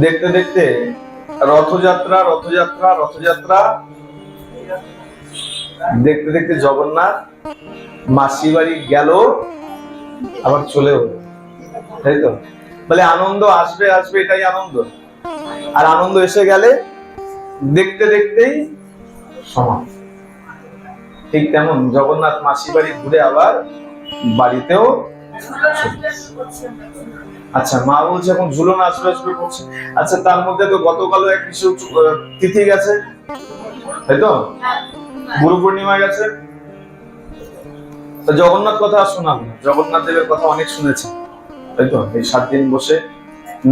দেখতে দেখতে রথযাত্রা রথযাত্রা রথযাত্রা দেখতে দেখতে জগন্নাথ মাসি বাড়ি গেল, আবার চলেও, তাই তো? বলে আনন্দ আসবে আসবে, এটাই আনন্দ। আর আনন্দ এসে গেলে দেখতে দেখতেই সমাপ্ত। ঠিক তেমন জগন্নাথ মাসি বাড়ি ঘুরে আবার বাড়িতেও। আচ্ছা, মা বলছে এখন ঝুলন আসবে আসবে করছে। আচ্ছা, তার মধ্যে তো গতকালও এক কিছু তিথি গেছে, তাই তো? গুরু পূর্ণিমা গেছে। তো জগন্নাথ কথা শোনাবো, জগন্নাথ দেবের কথা অনেক শুনেছি, তাই তো? এই 7 দিন বসে,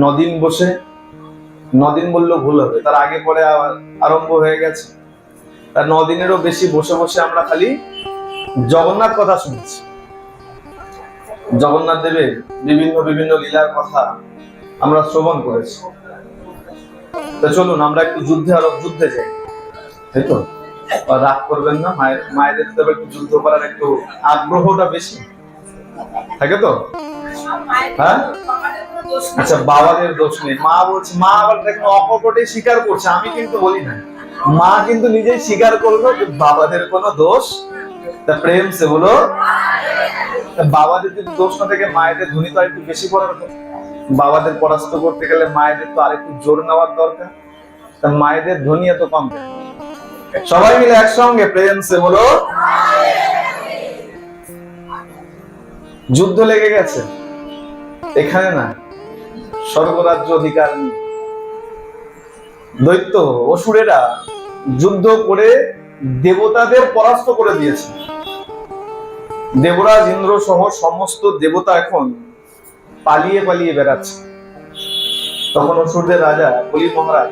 9 দিন বসে, 9 দিন বললেও ভুল হবে, তার আগে পরে আরম্ভ হয়ে গেছে। তার 9 দিনেরও বেশি বসে বসে আমরা খালি জগন্নাথ কথা শুনেছি। জগন্নাথ দেবের বিভিন্ন বিভিন্ন লীলার কথা আমরা শ্রবণ করেছি। তো চলুন আমরা একটু যুদ্ধে যাই, তাই তো? রাগ করবেন না, মায়েদের তো একটু যুদ্ধ করার একটু আগ্রহটা বেশি থাকে তো, হ্যাঁ? আচ্ছা, বাবাদের দোষ নেই, মা বলছে। মা আবার দেখুন অকপটে স্বীকার করছে, আমি কিন্তু বলি না, মা কিন্তু নিজেই স্বীকার করলো যে বাবাদের কোনো দোষ। তা প্রেম সে বলো, বাবাদের যদি দোষ না থেকে মায়েদের ধ্বনি তো আরেকটু বেশি করার কথা। বাবাদের পরাস্ত করতে গেলে মায়েদের তো আরেকটু জোর নেওয়ার দরকার। তা মায়েদের ধ্বনি এত কম কেন? সবাই মিলে একসঙ্গে প্রেম সে বলো। যুদ্ধ লেগে গেছে এখানে না, স্বর্গরাজ্য অধিকার নিয়ে। দৈত্য অসুরেরা যুদ্ধ করে দেবতাদের পরাস্ত করে দিয়েছে। দেবরাজ ইন্দ্র সহ সমস্ত দেবতা এখন পালিয়ে পালিয়ে বেড়াচ্ছে। তখন অসুরদের রাজা বলি মহারাজ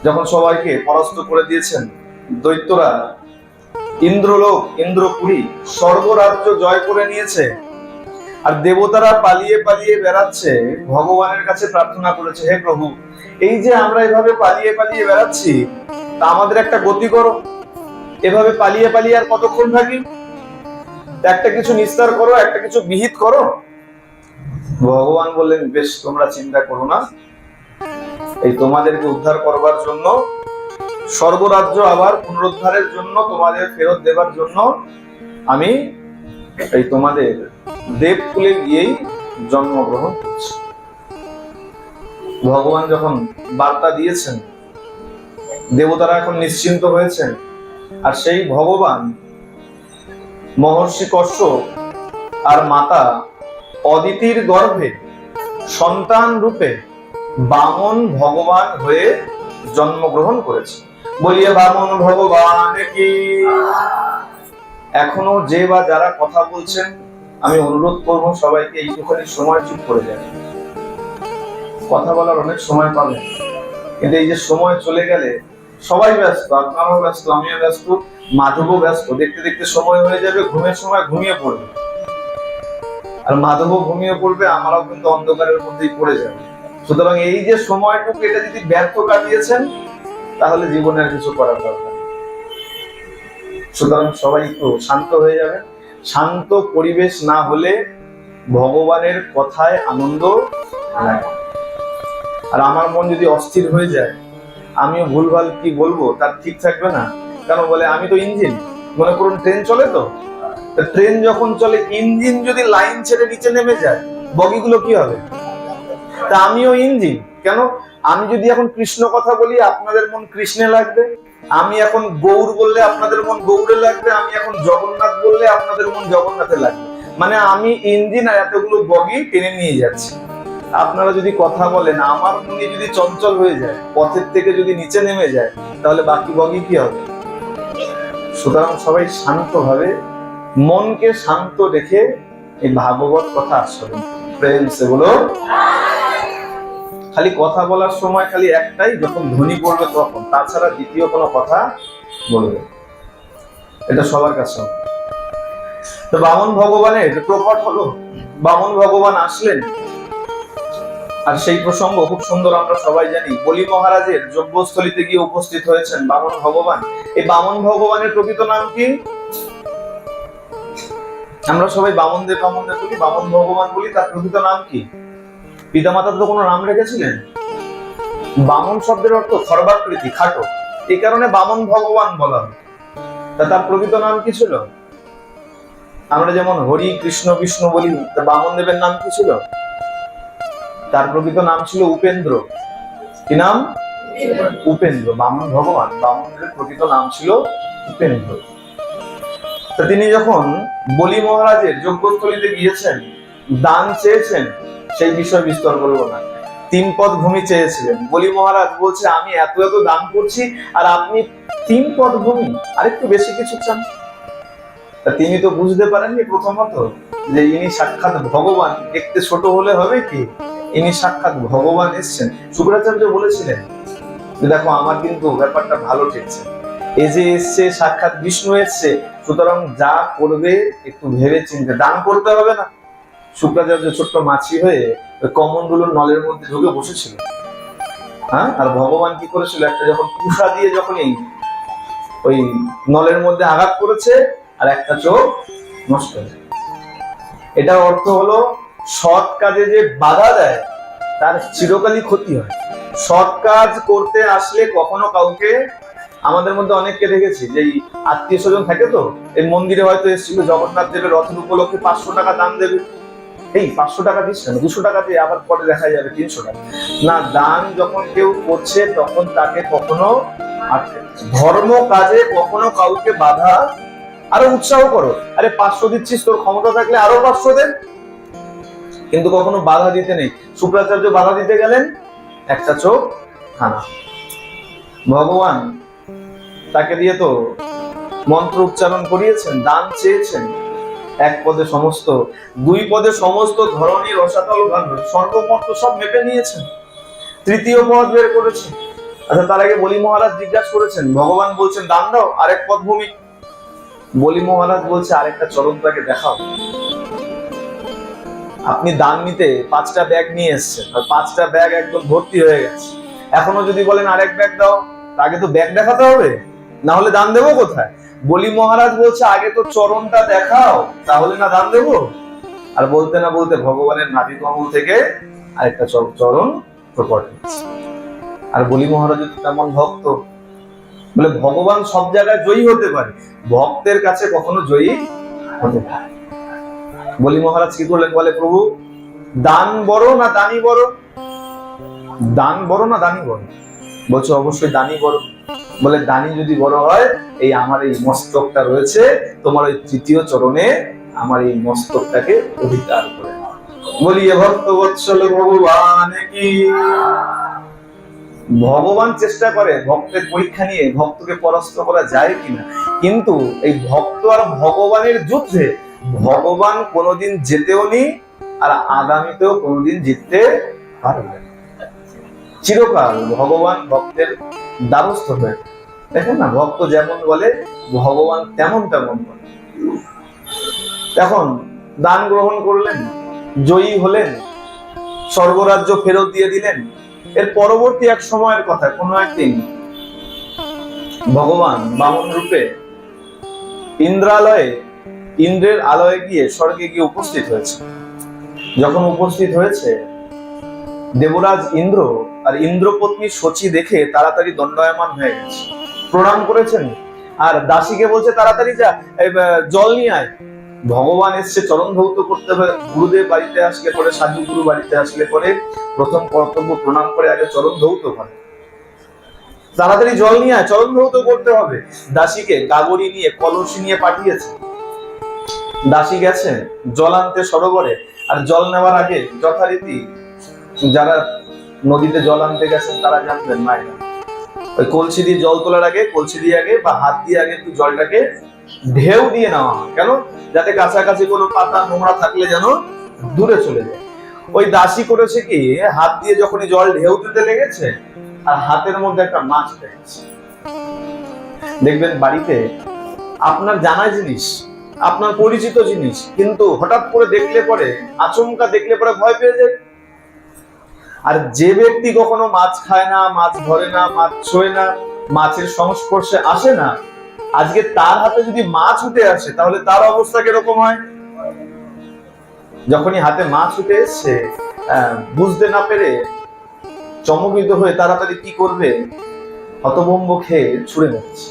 যখন সবাইকে পরাস্ত করে দিয়েছেন, দৈত্যরা ইন্দ্রলোক, ইন্দ্রপুরী, স্বর্গরাজ্য জয় করে নিয়েছে, আর দেবতারা পালিয়ে পালিয়ে বেড়াচ্ছে, ভগবানের কাছে প্রার্থনা করেছে, হে প্রভু, এই যে আমরা এভাবে পালিয়ে পালিয়ে বেড়াচ্ছি, তা আমাদের একটা গতি করো। এভাবে পালিয়ে পালিয়ে আর কতক্ষণ থাকি? একটা কিছু নিস্তার করো, একটা কিছু বিহিত করো। ভগবান বললেন, বেশ, তোমরা চিন্তা করো না, এই তোমাদেরকে উদ্ধার করবার জন্য, স্বর্গরাজ্য আবার পুনরুদ্ধারের জন্য, তোমাদের ফেরত দেবার জন্য আমি এই তোমাদের দেবকুলে গিয়েই জন্মগ্রহণ করছি। ভগবান যখন বার্তা দিয়েছেন, দেবতারা এখন নিশ্চিন্ত হয়েছেন। আর সেই ভগবান মহর্ষি কশ্যপ আর মাতা অদিতির গর্ভে সন্তান রূপে বামন ভগবান হয়ে জন্মগ্রহণ করেছে। বলিয়ে বামন ভগবান কি। এখনো যে বা যারা কথা বলছেন, আমি অনুরোধ করব সবাইকে এইটুখানি সময় চুপ করে যাবে। কথা বলার অনেক সময় পাবেন, কিন্তু এই যে সময় চলে গেলে সবাই ব্যস্ত, আপনারাও ব্যস্ত, আমিও ব্যস্ত, মাধবও ব্যস্ত, দেখতে দেখতে সময় হয়ে যাবে, ঘুমের সময় ঘুমিয়ে পড়বে। আর মাধবও ঘুমিয়ে পড়বে, আমরাও কিন্তু অন্ধকারের মধ্যেই পড়ে যাবে। সুতরাং এই যে সময়টুকু, এটা যদি ব্যর্থ কাটিয়েছেন, তাহলে জীবনে আর কিছু করার দরকার। সুতরাং সবাই একটু শান্ত হয়ে যাবে। শান্ত পরিবেশ না হলে ভগবানের কথায় আনন্দ লাগে। আর আমার মন যদি অস্থির হয়ে যায়, আমিও ভুলভাল কি বলবো তার ঠিক থাকবে না। কেন বলে, আমি তো ইঞ্জিন। মনে করুন ট্রেন চলে, তো ট্রেন যখন চলে, ইঞ্জিন যদি লাইন ছেড়ে নিচে নেমে যায়, বগিগুলো কি হবে? তা আমিও ইঞ্জিন। কেন? আমি যদি এখন কৃষ্ণ কথা বলি, আপনাদের মন কৃষ্ণে লাগবে। আমি এখন গৌর বললে আপনাদের মন গৌরে লাগবে। আমি এখন জগন্নাথ বললে আপনাদের মন জগন্নাথে লাগবে। মানে আমি ইঞ্জিন আর এতগুলো বগি টেনে নিয়ে যাচ্ছি। আপনারা যদি কথা বলেন, আমার মনে যদি চঞ্চল হয়ে যায়, পথের থেকে যদি নিচে নেমে যায়, তাহলে বাকি বগি কি হবে? সুতরাং সবাই শান্তভাবে, মনকে শান্ত রেখে এই ভাগবত কথা আস্বাদন, প্রেম সেগুলো। খালি কথা বলার সময় খালি একটাই, যখন ধ্বনি পড়বে তখন, তাছাড়া দ্বিতীয় কোনো কথা বলবে, এটা সবার কাছে। তো বামন ভগবানের প্রকট হলো, বামন ভগবান আসলেন। আর সেই প্রসঙ্গ খুব সুন্দর, আমরা সবাই জানি, বলি মহারাজের যজ্ঞস্থলীতে গিয়ে উপস্থিত হয়েছেন বামন ভগবান। এই বামন ভগবানের প্রকৃত নাম কি? আমরা সবাই বামন দেব বলি, বামন ভগবান বলি, তার প্রকৃত নাম কি? পিতামাতার তো কোনো নাম রেখেছিলেন? বামন শব্দের অর্থ খর্বাকৃতি, খাটো, এই কারণে বামন ভগবান বলা হয়। তা তার প্রকৃত নাম কি ছিল? আমরা যেমন হরি কৃষ্ণ বিষ্ণু বলি, তা বামন দেবের নাম কি ছিল? তার প্রকৃত নাম ছিল উপেন্দ্র। কি নাম? উপেন্দ্র। বামন ভগবান, বামন দেবের প্রকৃত নাম ছিল উপেন্দ্র। তা তিনি যখন বলি মহারাজের যজ্ঞস্থলীতে গিয়েছেন, দান চেয়েছেন, সেই বিষয় বিস্তর বলবো না। 3 পদ ভূমি চেয়েছিলেন। বলি মহারাজ বলছে, আমি এত এত দান করছি আর আপনি 3 পদ ভূমি, আরেকটু বেশি কিছু চান। তা তিনি তো বুঝতে পারেননি প্রথমত যে ইনি সাক্ষাৎ ভগবান, দেখতে ছোট হলে হবে কি, ইনি সাক্ষাৎ ভগবান এসছেন। শুক্রাচার্য বলেছিলেন যে দেখো আমার কিন্তু ব্যাপারটা ভালো ঠেকছে, এই যে এসছে সাক্ষাৎ বিষ্ণু এসছে, সুতরাং যা করবে একটু ভেবে চিন্তে, দান করতে হবে না। শুক্রাচার্য ছোট্ট মাছি হয়ে ওই কমণ্ডলুর নলের মধ্যে ঢুকে বসেছিল। হ্যাঁ, আর ভগবান কি করেছিল, একটা যখন কুষা দিয়ে যখনই ওই নলের মধ্যে আঘাত করেছে আর একটা চোখ নষ্ট হয়েছে। এটার অর্থ হলো সৎ কাজে যে বাধা দেয় তার চিরকালই ক্ষতি হয়। সৎ কাজ করতে আসলে কখনো কাউকে, আমাদের মধ্যে অনেককে দেখেছি যে আত্মীয় স্বজন থাকে, তো এই মন্দিরে হয়তো এসেছিল জগন্নাথ দেবের রথের উপলক্ষে 500 টাকা দান দেবে, এই 500 টাকা দিস না, 200 টাকা দিয়ে আবার পরে দেখা যাবে 300 টাকা না। দান যখন কেউ করছে তখন তাকে কখনো ধর্ম কাজে কখনো কাউকে বাধা, আরো উৎসাহ করো, আরে 500 দিচ্ছিস, তোর ক্ষমতা থাকলে আরো 500 দেন, কিন্তু কখনো বাধা দিতে নেই। শুক্রাচার্য বাধা দিতে গেলেন, একটা চোখ খানা। ভগবান তাকে দিয়ে তো মন্ত্র উচ্চারণ করিয়েছেন, দান চেয়েছেন, 1 পদে সমস্ত, 2 পদে সমস্ত ধরনের রসাতল ভাবে সর্বমর্ত সব মেপে নিয়েছেন, 3য় পদ বের করেছেন। আচ্ছা, তার আগে বলি মহারাজ জিজ্ঞাসা করেছেন, ভগবান বলছেন দান দাও, আরেক পদ ভূমি। বলি মহারাজ বলছে আরেকটা চরণ তাকে দেখাও। আপনি দান নিতে 5টা ব্যাগ নিয়ে এসেছেন, আর 5টা ব্যাগ একদম ভর্তি হয়ে গেছে, এখনো যদি বলেন আরেক ব্যাগ দাও, আগে তো ব্যাগ দেখাতে হবে, না হলে দান দেবো কোথায়? বলি মহারাজ বলছে আগে তো চরণটা দেখাও, তাহলে না দান দেবো। আর বলতে না বলতে ভগবানের নাভি কমল থেকে আরেকটা চরণ প্রকট হচ্ছে। আর বলি মহারাজ তেমন ভক্ত, বলে ভগবান সব জায়গায় জয়ী হতে পারে, ভক্তের কাছে কখনো জয়ী হতে পারে। বলি মহারাজ কি করলেন, বলে প্রভু দান বড় না দানি বড়? দান বড় না দানি বড়? বলছে অবশ্যই দানি বড়। বলে দানি যদি বড় হয়, এই আমার এই মস্তকটা রয়েছে, তোমার ওই 3য় চরণে আমার এই মস্তকটাকে অধিকার করে নাও। বলিয়ে ভক্ত বৎসল ভগবান কি। ভগবান চেষ্টা করে ভক্তের পরীক্ষা নিয়ে ভক্তকে পরাস্ত করা যায় কিনা, কিন্তু এই ভক্ত আর ভগবানের যুদ্ধে ভগবান কোনোদিন জেতেও নি, আর আগামীতেও কোনোদিন জিততে পারবে না। চিরকাল ভগবান ভক্তের দ্বারস্থ হয়ে, দেখেন না, ভক্ত যেমন বলে ভগবান তেমন তেমন বলে। এখন দান গ্রহণ করলেন, জয়ী হলেন, স্বর্গরাজ্য ফেরত দিয়ে দিলেন। এর পরবর্তী এক সময়ের কথা, কোনো একদিন ভগবান বামন রূপে ইন্দ্রালয়ে, ইন্দ্রের আলয়ে গিয়ে স্বর্গে গিয়ে উপস্থিত হয়েছে। যখন উপস্থিত হয়েছে, দেবরাজ ইন্দ্র আর ইন্দ্রপত্নী শচী দেখে তাড়াতাড়ি দণ্ডায়মান হয়ে গেছে, প্রণাম করেছেন, আর দাসীকে বলছে তাড়াতাড়ি যা, জল নিয়ে আয়। ভগবান এসছে চরণ ধৌত করতে হবে, গুরুদেব বাড়িতে আসলে পরে, সাধু গুরু বাড়িতে আসলে পরে প্রথম কর্তব্য প্রণাম করে আগে চরণ ধৌত করে, তাড়াতাড়ি জল নিয়ে আয়, চরণ ধৌত করতে হবে। দাসীকে গাগরি নিয়ে, কলসি নিয়ে পাঠিয়েছে। দাসী গেছে জল আনতে সরোবরে, আর জল নেওয়ার আগে যথারীতি যারা নদীতে জল আনতে গেছেন তারা জানবেন মায়েরা, ওই কলসি দিয়ে জল তোলার আগে, কলসি দিয়ে আগে বা হাত দিয়ে আগে একটু জলটাকে ঢেউ দিয়ে নেওয়া হয়, কেন? যাতে কাছাকাছি কোনো পাতা নোংরা থাকলে যেন দূরে চলে যায়। ওই দাসী করেছে কি, হাত দিয়ে যখনই জল ঢেউ দিতে লেগেছে, আর হাতের মধ্যে একটা মাছ পেয়েছে। দেখবেন বাড়িতে আপনার জানা জিনিস, আপনার পরিচিত জিনিস, কিন্তু হঠাৎ করে দেখলে পরে, আচমকা দেখলে পরে ভয় পেয়ে যায়। আর যে ব্যক্তি কখনো মাছ খায় না, মাছ ধরে না, মাছ ছোঁয় না, মাছের সংস্পর্শে আসে না, আজকে তার হাতে যদি মাছ উঠে আসে তাহলে তার অবস্থা কিরকম হয়? যখনই হাতে মাছ উঠে এসছে বুঝতে না পেরে চমকিত হয়ে তাড়াতাড়ি কি করবে, হতভম্ব খেয়ে ছুঁড়ে মেরেছে।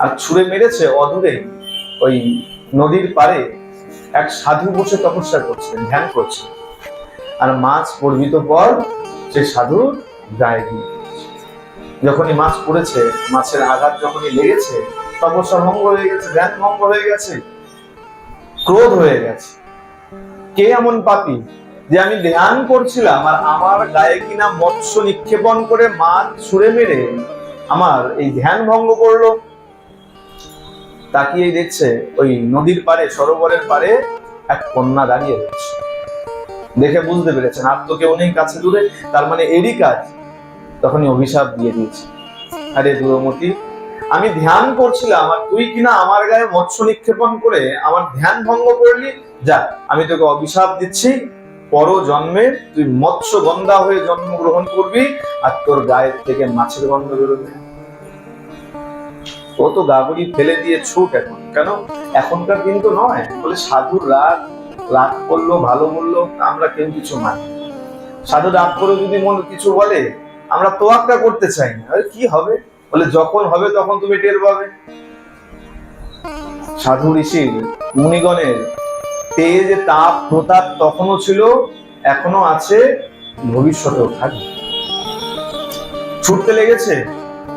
আর ছুঁড়ে মেরেছে অদূরে ওই নদীর পাড়ে এক সাধু বসে তপস্যা করছিলেন, ধ্যান করছিলেন। আর মাছ পড়বিত পর সে সাধুর গায়ে দিয়ে দিয়েছে। যখনই মাছ পড়েছে, মাছের আঘাত যখনই লেগেছে, তপস্যা ভঙ্গ হয়ে গেছে, ধ্যান ভঙ্গ হয়ে গেছে, ক্রোধ হয়ে গেছে। কে এমন পাপী যে আমি ধ্যান করছিলাম আর আমার গায়ে কিনা মৎস্য নিক্ষেপণ করে মাছ ছুঁড়ে মেরে আমার এই ধ্যান ভঙ্গ করলো। তাকিয়ে দেখছে ওই নদীর পাড়ে, সরোবরের পাড়ে এক কন্যা দাঁড়িয়ে রয়েছে। দেখে বুঝতে পেরেছেন আর তো কেউ নেই কাছে দূরে, তার মানে এরই কাজ। তখনই অভিশাপ দিয়ে দিয়েছে, আরে দুরমতি, আমি ধ্যান করছিলাম আর তুই কিনা আমার গায়ে মৎস্য নিক্ষেপণ করে আমার ধ্যান ভঙ্গ করলি। যা, আমি তোকে অভিশাপ দিচ্ছি, পর জন্মে তুই মৎস্য গন্ধা হয়ে জন্মগ্রহণ করবি আর তোর গায়ের থেকে মাছের গন্ধ বেরোবে। ও তো গাবড়ি ফেলে দিয়ে ছুট এখন, কেন এখনকার দিন তো নয়, বলে সাধুর রাগ, রাগ করলো ভালো বললো আমরা কেউ কিছু মানি। সাধু রাগ করে যদি মনে কিছু বলে আমরা তোয়াক্কা করতে চাই না, কি হবে, বলে যখন হবে তখন তুমি টের পাবে। সাধু ঋষির মুনিগণের তেজ তাপ প্রতাপ তখনও ছিল, এখনো আছে, ভবিষ্যতেও থাকবে। ছুটতে লেগেছে,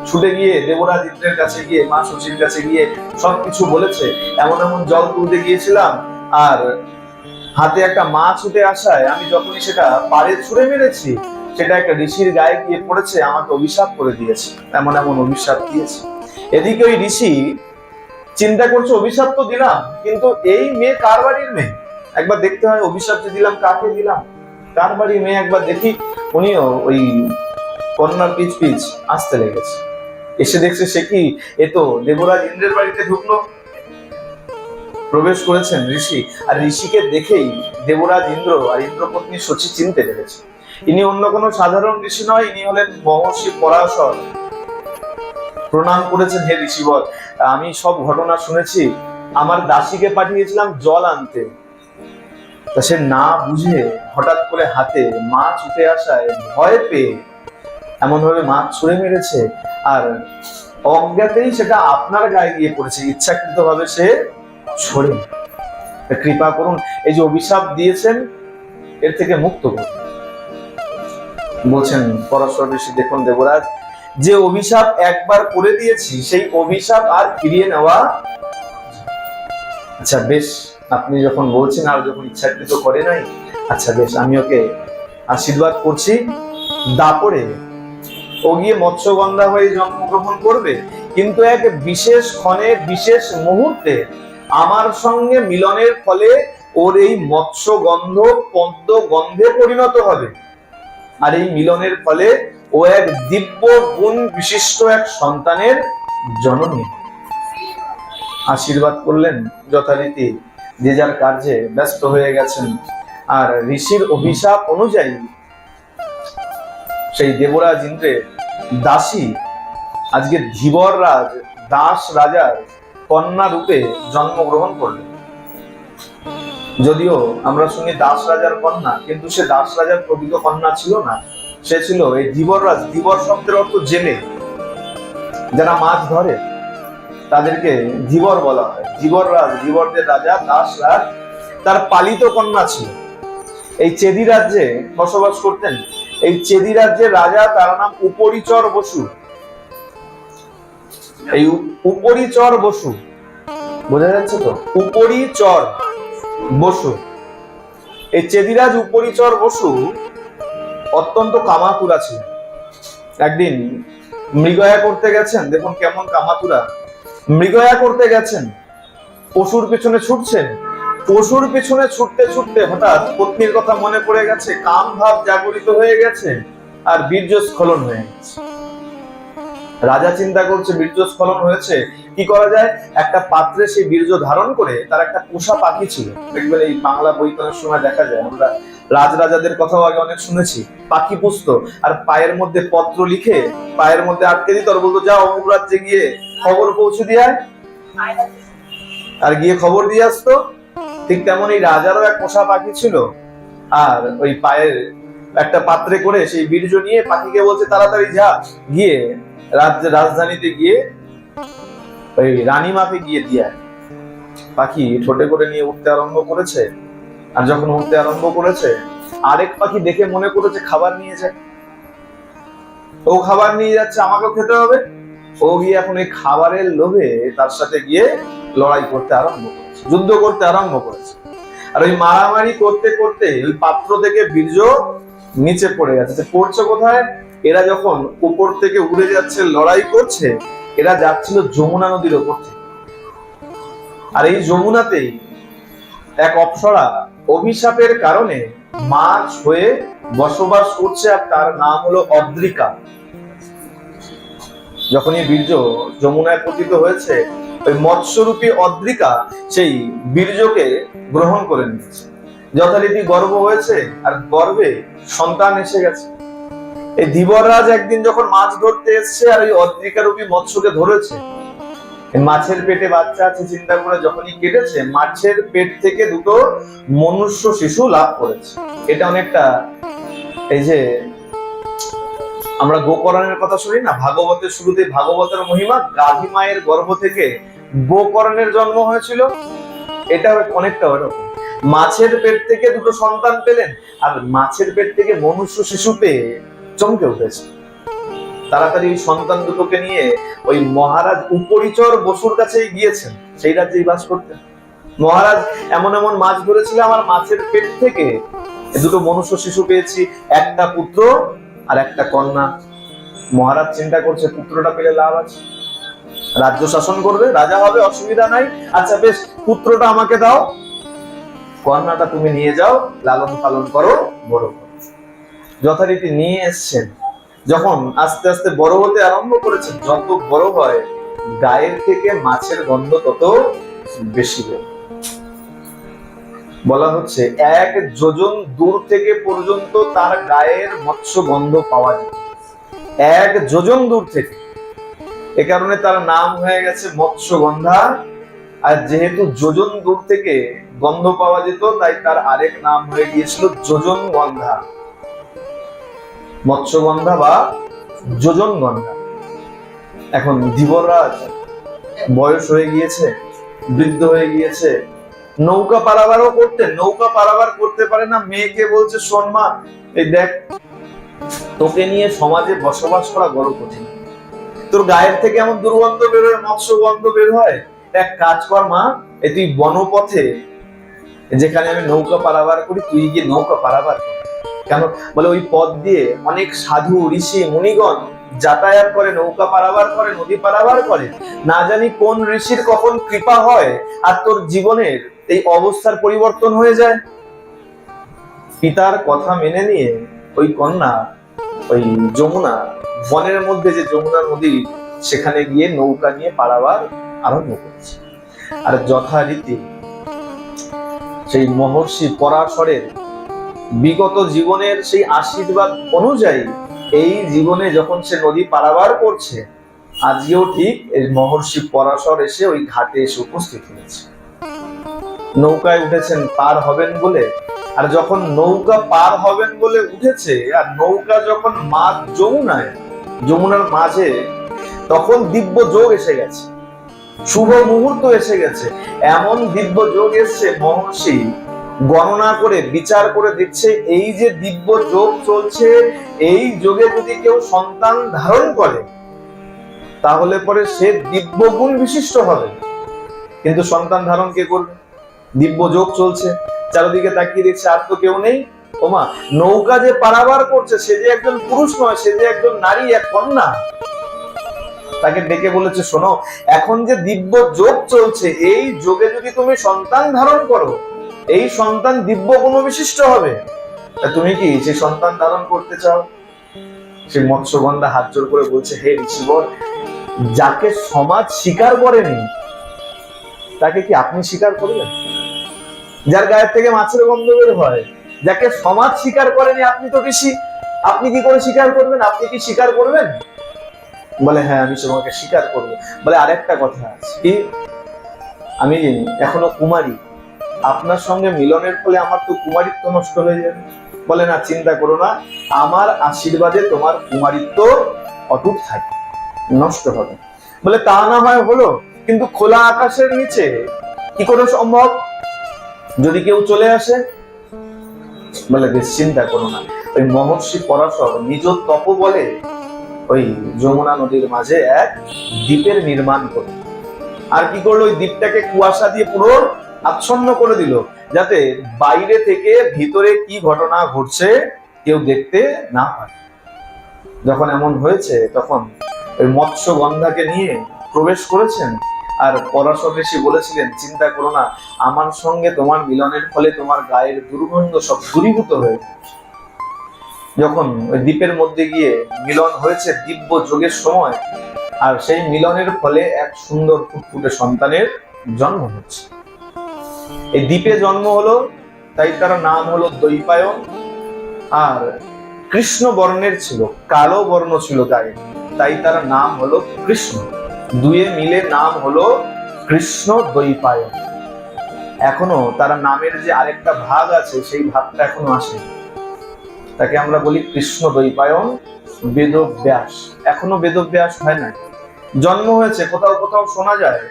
ছুটে গিয়ে দেবরাজ ইন্দ্রের কাছে গিয়ে, মা শশীর কাছে গিয়ে সবকিছু বলেছে। এমন এমন জল তুলতে গিয়েছিলাম আর হাতে একটা মাছ উঠে আসায় আমি যখনই সেটা পাড়ে ছুঁড়ে মেরেছি, সেটা একটা ঋষির গায়ে গিয়ে পড়েছে, আমাকে অভিশাপ করে দিয়েছে, এমন এমন অভিশাপ দিয়েছে। এদিকে ওই ঋষি চিন্তা করছে অভিশাপ তো দিলাম, কিন্তু এই মেয়ে কার বাড়ির মেয়ে, একবার দেখতে হয় অভিশাপ যে দিলাম কাকে দিলাম, কার বাড়ির মেয়ে একবার দেখি। উনিও ওই কন্যার পিছ পিছ আসতে লেগেছে। এসে দেখছে সে কি, এ তো দেবরাজ ইন্দ্রের বাড়িতে ঢুকলো। প্রবেশ করেছেন ঋষি, আর ঋষিকে দেখেই দেবরাজ ইন্দ্র আর ইন্দ্রপত্নী শচী চিনতে পেরেছে। ইনি অন্য কোনো সাধারণ ঋষি নয়, ইনি হলেন মহর্ষি পরাশর। প্রণাম করেছেন, হে ঋষিবর, আমি সব ঘটনা শুনেছি। আমার দাসীকে পাঠিয়েছিলাম জল আনতে, তা সে না বুঝে হঠাৎ করে হাতে মাছ উঠে আসায় ভয় পেয়ে এমন ভাবে মাছ ছুঁড়ে মেরেছে, আর অজ্ঞাতেই সেটা আপনার গায়ে গিয়ে পড়েছে, ইচ্ছাকৃত ভাবে সে ছড়ে। কৃপা করুন, এই যে অভিশাপ দিয়েছেন এর থেকে মুক্ত করুন। বলছেন পরাশর ঋষি, দেখুন দেবরাজ, যে অভিশাপ একবার করে দিয়েছি সেই অভিশাপ আর ফিরিয়ে নেওয়া। আচ্ছা বেশ, আপনি যখন বলছেন আর যখন ইচ্ছাকৃত করে নাই, আচ্ছা বেশ, আমি ওকে আশীর্বাদ করছি, দাপরে ও গিয়ে মৎস্যগন্ধা হয়ে জন্মগ্রহণ করবে, কিন্তু এক বিশেষ ক্ষণে বিশেষ মুহূর্তে আমার সঙ্গে মিলনের ফলে ওর এই মৎস্যগন্ধ পদ্ম গন্ধে পরিণত হবে। আর এই মিলনের ফলে ও এক দিব্য গুণ বিশিষ্ট এক সন্তানের জননী। আশীর্বাদ করলেন, যথারীতি যে যার কার্যে ব্যস্ত হয়ে গেছেন। আর ঋষির অভিশাপ অনুযায়ী সেই দেবরাজ ইন্দ্রের দাসী আজকে ধীবর রাজ, দাস রাজার কন্যা রূপে জন্মগ্রহণ করলেন। যদিও আমরা শুনি দাস রাজার কন্যা, কিন্তু সে দাস রাজার প্রকৃত কন্যা ছিল না, সে ছিল এই ধীবর রাজ। ধীবর শব্দের অর্থ জেলে, যারা মাছ ধরে তাদেরকে ধীবর বলা হয়। ধীবর রাজ, ধীবরদের রাজা দাস রাজ, তার পালিত কন্যা ছিল। এই চেদি রাজ্যে বসবাস করতেন। এই চেদি রাজ্যের রাজা, তার নাম উপরিচর বসু। এই উপরিচর বসু, বোঝা যাচ্ছে তো, উপরিচর বসু। এই চেদিরাজ উপরিচর বসু অত্যন্ত কামাতুরা ছিলেন। একদিন মৃগয়া করতে গেছেন, দেখুন কেমন কামাতুরা, মৃগয়া করতে গেছেন, পশুর পেছনে ছুটছেন। পশুর পেছনে ছুটতে ছুটতে হঠাৎ পত্নীর কথা মনে পড়ে গেছে, কাম ভাব জাগরিত হয়ে গেছে, আর বীর্যস্খলন হয়ে গেছে। রাজা চিন্তা করছে বীর্যস্খলন হয়েছে, কি করা যায়। একটা পাত্রে সেই বীর্য ধারণ করে, তার একটা পোষা পাখি ছিল, দেখবেন এই বাংলা বইতনের সময় দেখা যায়, আমরা রাজরাজাদের কথাও আগে অনেক শুনেছি, পাখি পুষতো আর পায়ের মধ্যে পত্র লিখে পায়ের মধ্যে আটকে দিত, আর বলতো যাও অমুক রাজ্যে গিয়ে খবর পৌঁছে দিয়ে আয়, আর গিয়ে খবর দিয়ে আসতো। ঠিক তেমন এই রাজারও এক পোষা পাখি ছিল, আর ওই পায়ের একটা পাত্রে করে সেই বীর্য নিয়ে পাখিকে বলছে তাড়াতাড়ি যা, গিয়ে রাজধানীতে গিয়ে ওই রানীমাকে গিয়ে দিয়ে আয়। পাখি ঠোঁটে করে নিয়ে উঠতে আরম্ভ করেছে, আর যখন উঠতে আরম্ভ করেছে আরেক পাখি দেখে মনে করেছে খাবার নিয়ে যায়, ও খাবার নিয়ে যাচ্ছে, আমাকেও খেতে হবে। ও গিয়ে এখন এই খাবারের লোভে তার সাথে গিয়ে লড়াই করতে আরম্ভ করেছে, যুদ্ধ করতে আরম্ভ করেছে। আর ওই মারামারি করতে করতে ওই পাত্র থেকে বীর্য নিচে পড়ে গেছে। পড়ছে কোথায়? এরা যখন উপর থেকে উড়ে যাচ্ছে, লড়াই করছে, এরা যাচ্ছিল যমুনা নদীর ওপর থেকে। আর এই যমুনাতেই এক অপ্সরা অভিশাপের কারণে মাছ হয়ে বসবাস করছে, আর তার নাম হলো অদ্রিকা। যখনই বীর্য যমুনায় পতিত হয়েছে, ওই মৎস্যরূপী অদ্রিকা সেই বীর্যকে গ্রহণ করে নিয়েছে। যথারীতি গর্ভ হয়েছে, আর গর্ভে সন্তান এসে গেছে। এই ধীবররাজ একদিন যখন মাছ ধরতে এসছে, আর ওই অদ্রিকা রূপী মৎস্যকে ধরেছে, মাছের পেটে বাচ্চা আছে চিন্তা করে যখনই কেটেছে, মাছের পেট থেকে দুটো মনুষ্য শিশু লাভ করেছে। এটা অনেকটা এই যে আমরা গোকরণের কথা শুনি না, ভাগবতের শুরুতে ভাগবতের মহিমা, গাভী মায়ের গর্ভ থেকে গোকরণের জন্ম হয়েছিল, এটা অনেকটা ওরকম। মাছের পেট থেকে দুটো সন্তান পেলেন, আর মাছের পেট থেকে মনুষ্য শিশু পেয়ে চমকে উঠেছে। তাড়াতাড়ি সন্তান দুটোকে নিয়ে ওই মহারাজ উপরিচর বসুর কাছেই গিয়েছেন, সেই রাজ্যেই বাস করতেন। মহারাজ এমন এমন মাছ ধরেছিল, আমার মাছের পেট থেকে দুটো মনুষ্য শিশু পেয়েছি, একটা পুত্র আর একটা কন্যা। মহারাজ চিন্তা করছে পুত্রটা পেলে লাভ আছে, রাজ্য শাসন করবে, রাজা হবে, অসুবিধা নাই। আচ্ছা বেশ, পুত্রটা আমাকে দাও, কন্যাটা তুমি নিয়ে যাও, লালন পালন করো, বড় করো। যথারীতি নিয়ে এসছেন। যখন আস্তে আস্তে বড় হতে আরম্ভ করেছে, যত বড় হয় গায়ের থেকে মাছের গন্ধ তত বেশি বের। বলা হচ্ছে 1 যোজন দূর থেকে পর্যন্ত তার গায়ের মৎস্য গন্ধ পাওয়া যেত, 1 যোজন দূর থেকে। এ কারণে তার নাম হয়ে গেছে মৎস্যগন্ধা। আর যেহেতু যোজন দূর থেকে গন্ধ পাওয়া যেত, তাই তার আরেক নাম হয়ে গিয়েছিল যোজন গন্ধা, মৎস্যগন্ধা বা যোজন গন্ধা। এখন ধীবররাজ বয়স হয়ে গিয়েছে, বৃদ্ধ হয়ে গিয়েছে, নৌকা পারাবারও করতেন, নৌকা পারাবার করতে পারে না। মেয়েকে বলছে, শোন মা, এই দেখ, তোকে নিয়ে সমাজে বসবাস করা বড় কঠিন, তোর গায়ের থেকে এমন দুর্গন্ধ বের হয়, মৎস্য গন্ধ বের হয়, এক কাজ কর মা, তুই বনপথে যেখানে আমি নৌকা পারাবার করি, তুই গিয়ে নৌকা পারাবার কর। কেন? বলে ওই পথ দিয়ে অনেক সাধু ঋষি মুনিগণ যাতায়াত করে, নৌকা পারাবার করে, নদী পারাবার করে, না জানি কোন ঋষির কখন কৃপা হয় আর তোর জীবনের এই অবস্থার পরিবর্তন হয়ে যায়। পিতার কথা মেনে নিয়ে ওই কন্যা ওই যমুনা, বনের মধ্যে যে যমুনা নদী, সেখানে গিয়ে নৌকা নিয়ে পারাবার আরম্ভ করেছে। আর যথারীতি সেই মহর্ষি পরাশরের বিগত জীবনের সেই আশীর্বাদ অনুযায়ী এই জীবনে যখন সে নদী পারাবার করছে, আজকেও ঠিক এই মহর্ষি পরাশর এসে ওই ঘাটে এসে উপস্থিত হয়েছে। নৌকায় উঠেছেন পার হবেন বলে, আর যখন নৌকা পার হবেন বলে উঠেছে, আর নৌকা যখন মাঝ যমুনায়, যমুনার মাঝে, তখন দিব্য যোগ এসে গেছে, শুভ মুহূর্ত এসে গেছে। এমন দিব্য যোগ এসছে, মহর্ষি গণনা করে বিচার করে দেখছে, এই যে দিব্য যোগ চলছে, এই যোগে যদি কেউ সন্তান ধারণ করে, তাহলে পরে সে দিব্য গুণ বিশিষ্ট হবে। কিন্তু সন্তান ধারণ কে করবে? দিব্য যোগ চলছে, চারিদিকে তাকিয়ে দেখছে, আর তো কেউ নেই। ওমা, নৌকা যে পারাবার করছে, সে যে একজন পুরুষ নয়, সে যে একজন নারী, এক কন্যা। তাকে ডেকে বলেছে, শোনো, এখন যে দিব্য যোগ চলছে, এই যোগে যদি তুমি সন্তান ধারণ করো, এই সন্তান দিব্য গুণ বিশিষ্ট হবে। তুমি কি সেই সন্তান ধারণ করতে চাও? সে মৎস্যগন্ধা হাত জোর করে বলছে, হে ঋষিবর, যাকে সমাজ স্বীকার করেনি, তাকে কি আপনি স্বীকার করবেন? যার গায়ের থেকে মাছের গন্ধ বের হয়, যাকে সমাজ স্বীকার করেনি, আপনি তো ঋষি, আপনি কি করে স্বীকার করবেন? আপনি কি স্বীকার করবেন? বলে, হ্যাঁ, আমি তোমাকে স্বীকার করবো। বলে, আরেকটা কথা আছে কি, আমি এখনো কুমারী, আপনার সঙ্গে মিলনের ফলে আমার তো কুমারিত্ব নষ্ট হয়ে যাবে। বলে না, চিন্তা করো না, আমার আশীর্বাদে তোমার কুমারিত্ব অটুট থাকে, নষ্ট হবে। বলে তা না হয় হলো, কিন্তু খোলা আকাশের নিচে কি করে সম্ভব? যদি কেউ চলে আসে? বলে বেশ, চিন্তা করো না। ওই মহর্ষি পরাশর নিজ তপবলে ওই যমুনা নদীর মাঝে এক দ্বীপের নির্মাণ করলো। আর কি করলো? ওই দ্বীপটাকে কুয়াশা দিয়ে পুরো আচ্ছন্ন করে দিল, যাতে বাইরে থেকে ভিতরে কি ঘটনা ঘটছে কেউ দেখতে না পায়। যখন এমন হয়েছে, তখন ওই মৎস্যগন্ধাকে নিয়ে প্রবেশ করেছেন। আর পরাশর ঋষি বলেছিলেন, চিন্তা করো না, আমার সঙ্গে তোমার মিলনের ফলে তোমার গায়ের দুর্গন্ধ সব দূরীভূত হয়েছে। যখন ওই দ্বীপের মধ্যে গিয়ে মিলন হয়েছে দিব্য যোগের সময়, আর সেই মিলনের ফলে এক সুন্দর ফুটফুটে সন্তানের জন্ম হচ্ছে। এই দ্বীপে জন্ম হলো, তাই তার নাম হলো দ্বৈপায়ন। আর কৃষ্ণ বর্ণের ছিল, কালো বর্ণ ছিল গায়ে, তাই তার নাম হলো কৃষ্ণ। দুয়ে মিলে নাম হলো কৃষ্ণ দ্বৈপায়ন। এখনো তার নামের যে আরেকটা ভাগ আছে, সেই ভাগটা এখনো আসে, তাকে আমরা বলি কৃষ্ণ দ্বৈপায়ন বেদব্যাস। এখনো বেদব্যাস হয় না, জন্ম হয়েছে। কোথাও কোথাও শোনা যায়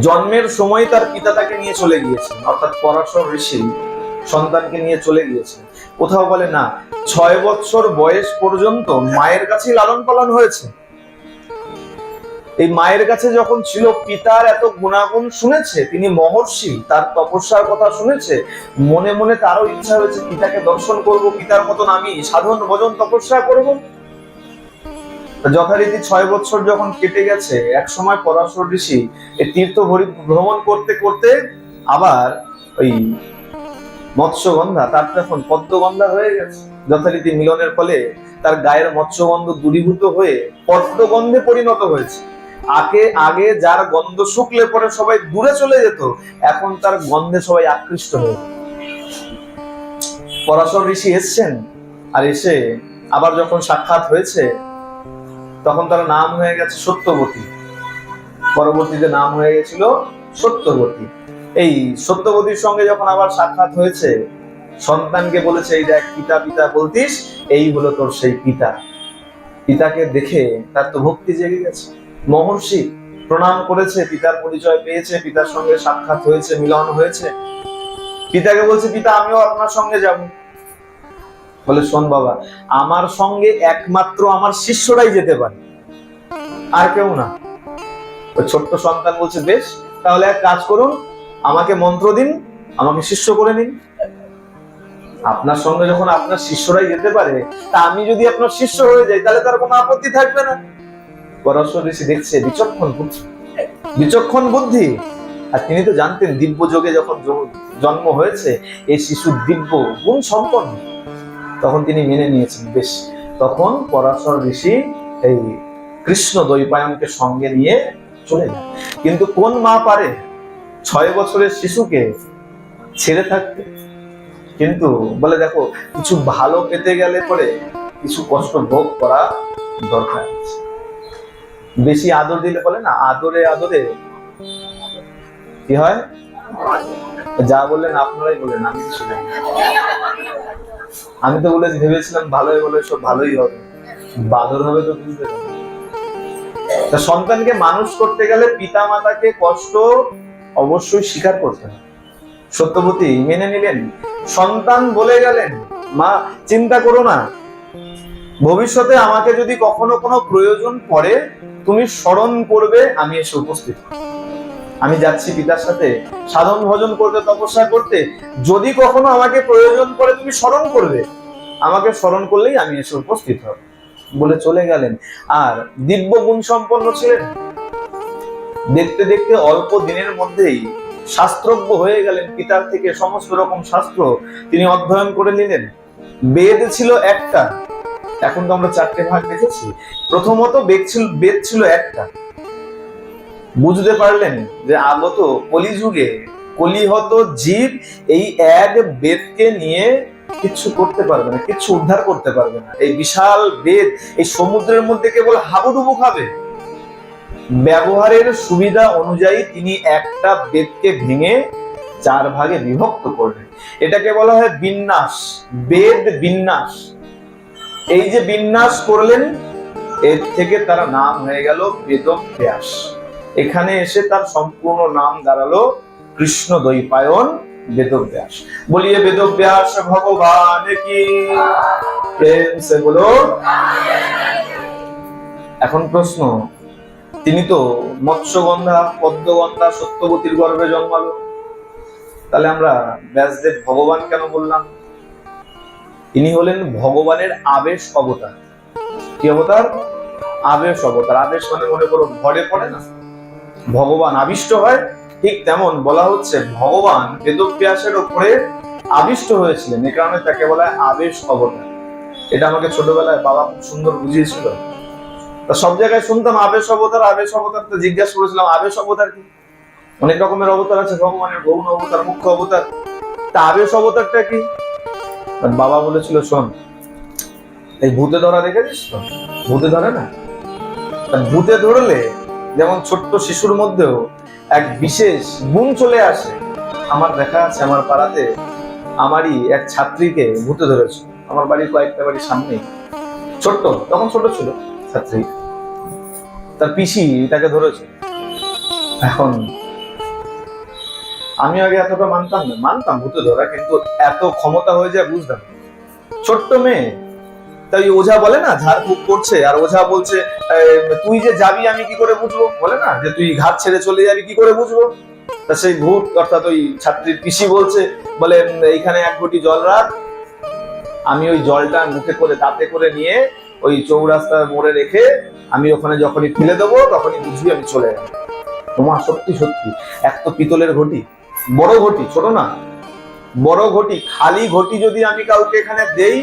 জন্মের সময় তার পিতা তাকে নিয়ে চলে গিয়েছেন, অর্থাৎ পরাশর ঋষি সন্তানকে নিয়ে চলে গিয়েছে। কোথাও বলে না, 6 বছর বয়স পর্যন্ত মায়ের কাছে লালন পালন হয়েছে। এই মায়ের কাছে যখন ছিল, পিতার এত গুণাগুণ শুনেছে, তিনি মহর্ষি, তার তপস্যার কথা শুনেছে। মনে মনে তারও ইচ্ছা হয়েছে পিতাকে দর্শন করব, পিতার মতন আমি সাধন ভজন তপস্যা করব। যথারীতি 6 বছর যখন কেটে গেছে, এক সময় পরাশর ঋষি এই তীর্থ ভ্রমণ করতে করতে আবার ওই মৎস্যগন্ধা, তার তখন পদ্মগন্ধা হয়ে গেছে। যথারীতি মিলনের ফলে তার গায়ের মৎস্যগন্ধ দূরীভূত হয়ে পদ্মগন্ধে পরিণত হয়েছে। আগে যার গন্ধ শুকলে পরে সবাই দূরে চলে যেত, এখন তার গন্ধে সবাই আকৃষ্ট হয়ে। পরাশর ঋষি এসছেন, আর এসে আবার যখন সাক্ষাৎ হয়েছে, তখন তার নাম হয়ে গেছে সত্যবতী। পরবর্তীতে নাম হয়ে গেছিল সত্যবতী। এই সত্যবতীর সঙ্গে যখন আবার সাক্ষাৎ হয়েছে, সন্তানকে বলেছে, এই দেখ পিতা পিতা বলতিস, এই হলো তোর সেই পিতা। পিতাকে দেখে তার তো ভক্তি জেগে গেছে। মহর্ষি প্রণাম করেছে, পিতার পরিচয় পেয়েছে, পিতার সঙ্গে সাক্ষাৎ হয়েছে, মিলন হয়েছে। পিতাকে বলছে, পিতা আমিও আপনার সঙ্গে যাব। বলে, শোন বাবা, আমার সঙ্গে একমাত্র আমার শিষ্যরাই যেতে পারে, আর কেউ না। ওই ছোট্ট সন্তান বলছে, বেশ, তাহলে এক কাজ করুন, আমাকে মন্ত্র দিন, আমাকে শিষ্য করে নিন। আপনার সঙ্গে যখন আপনার শিষ্যরাই যেতে পারে, তা আমি যদি আপনার শিষ্য হয়ে যাই, তাহলে তার কোনো আপত্তি থাকবে না। পরাশর ঋষি দেখছে বিচক্ষণ বুদ্ধি। আর তিনি তো জানতেন দিব্য যোগে যখন জন্ম হয়েছে, এই শিশু দিব্য গুণ সম্পন্ন। তখন তিনি মেনে নিয়েছেন। বেশ, তখন পরাশর ঋষি এই কৃষ্ণ দ্বৈপায়নকে সঙ্গে নিয়ে চলে যায়। কিন্তু কোন মা পারে 6 বছরের শিশুকে ছেড়ে থাকতে? কিন্তু বলে, দেখো, কিছু ভালো পেতে গেলে পরে কিছু কষ্ট ভোগ করা দরকার আছে। বেশি আদর দিলে, বলে না, আদরে আদরে কি হয়? যা বললেন আপনারাই বলেন, আমি কিছু জানি না। আমি তো বলে ভেবেছিলাম ভালোই বলে সব ভালোই হবে, বাদর হবে তো বুঝতে পারি। তা সন্তানকে মানুষ করতে গেলে পিতা মাতাকে কষ্ট অবশ্যই স্বীকার করতে হবে। সত্যবতী মেনে নিলেন। সন্তান বলে গেলেন, মা চিন্তা করো না, ভবিষ্যতে আমাকে যদি কখনো কোনো প্রয়োজন পড়ে, তুমি স্মরণ করবে, আমি এসে উপস্থিত। আমি যাচ্ছি পিতার সাথে সাধন ভজন করতে, তপস্যা করতে। যদি কখনো আমাকে প্রয়োজন পড়ে, তুমি স্মরণ করবে, আমাকে স্মরণ করলেই আমি এসে উপস্থিত হব। বলে চলে গেলেন। আর দিব্য গুণ সম্পন্ন ছিলেন। দেখতে দেখতে অল্প দিনের মধ্যেই শাস্ত্রজ্ঞ হয়ে গেলেন। পিতার থেকে সমস্ত রকম শাস্ত্র তিনি অধ্যয়ন করে নিলেন। বেদ ছিল একটা, এখন তো আমরা 4টে ভাগ দেখেছি। প্রথমত বেদ ছিল একটা। বুঝতে পারলেন যে আগত কলিযুগে কলিহত জীব এই এক বেদকে নিয়ে কিছু করতে পারবে না, কিছু উদ্ধার করতে পারবে না। এই বিশাল বেদ এই সমুদ্রের মধ্যে কেবল হাবুডুবু খাবে। ব্যবহারের সুবিধা অনুযায়ী তিনি একটা বেদকে ভেঙে চার ভাগে বিভক্ত করলেন। এটাকে বলা হয় বিন্যাস, বেদ বিন্যাস। এই যে বিন্যাস করলেন, এর থেকে তার নাম হয়ে গেল বেদব্যাস। এখানে এসে তার সম্পূর্ণ নাম দাঁড়ালো কৃষ্ণদ্বৈপায়ন বেদব্যাস। বলিয়ে বেদব্যাস ভগবান কি, প্রেম সে বলো। এখন প্রশ্ন, তিনি তো মৎস্যগন্ধা, পদ্মগন্ধা, সত্যবতীর গর্ভে জন্মালো, তাহলে আমরা ব্যাসদেব ভগবান কেন বললাম? তিনি হলেন ভগবানের আবেশ অবতার। কি অবতার? আবেশ অবতার। আবেশ মানে মনে করো ঘরে পড়ে না, ভগবান আবিষ্ট হয়, ঠিক তেমন বলা হচ্ছে ভগবান বেদব্যাসের উপরে আবিষ্ট হয়েছিলেন, এ কারণে তাকে বলা হয় আবেশ অবতার। এটা আমাকে ছোটবেলায় বাবা খুব সুন্দর বুঝিয়েছিল। তা সব জায়গায় শুনতাম আবেশ অবতার, আবেশ অবতার। তো জিজ্ঞাসা করেছিলাম আবেশ অবতার কি? অনেক রকমের অবতার আছে ভগবানের, গৌণ অবতার, মুখ্য অবতার। তা আবেশ অবতারটা কি? বাবা বলেছিল, শোন, এই ভূতে ধরা দেখেছিস তো? ভূতে ধরে না? ভূতে ধরলে যেমন ছোট্ট শিশুর মধ্যেও এক বিশেষ গুণ চলে আসে। আমার দেখা আছে, আমার পাড়াতে আমারই এক ছাত্রীকে ভূতে ধরেছে। আমার বাড়ির কয়েকটা বাড়ির সামনেই, ছোট্ট, তখন ছোট ছিল ছাত্রী, তার পিসি তাকে ধরেছে। এখন আমি আগে এতটা মানতাম না, মানতাম ভূতে ধরা, কিন্তু এত ক্ষমতা হয়ে যায় বুঝতাম। ছোট্ট মেয়ে, তাই ওঝা বলে না ঝাড়ফুঁক করছে, আর ওঝা বলছে তুই যে যাবি আমি কি করে বুঝবো, বলে না যে তুই ঘাট ছেড়ে চলে যাবি কি করে বুঝবো। তা সেই ভূত অর্থাৎ ওই ছাত্রীর পিসি বলছে, বলে এইখানে এক ঘটি জল রাখ, আমি ওই জলটা মুখে করে দাঁতে করে নিয়ে ওই চৌরাস্তার মোড়ে রেখে আমি ওখানে যখনই ফেলে দেবো তখনই বুঝবি আমি চলে যাবো। তোমার সত্যি সত্যি এক তো পিতলের ঘটি, বড় ঘটি, ছোট না, বড় ঘটি, খালি ঘটি যদি আমি কাউকে এখানে দেই,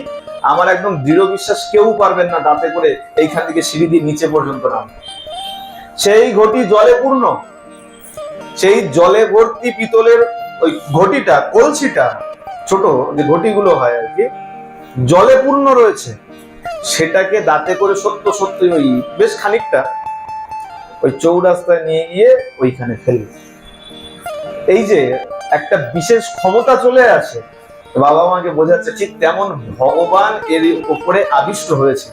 আমার একদম দৃঢ় বিশ্বাস কেউ পারবেন না দাঁতে করে এইখান থেকে সিঁড়ি দিয়ে নিচে পর্যন্ত নাম। সেই ঘটি জলে পূর্ণ, সেই জলে ভর্তি পিতলের ওই ঘটিটা, কলসিটা, ছোট যে ঘটিগুলো হয় আর কি, জলে পূর্ণ রয়েছে। সেটাকে দাঁতে করে সত্য সত্যি ওই বেশ খানিকটা ওই চৌরাস্তায় নিয়ে গিয়ে ওইখানে ফেলবে। এই যে একটা বিশেষ ক্ষমতা চলে আসে, বাবা মাকে বোঝাচ্ছে ঠিক তেমন ভগবান এর উপরে আবিষ্ট হয়েছে।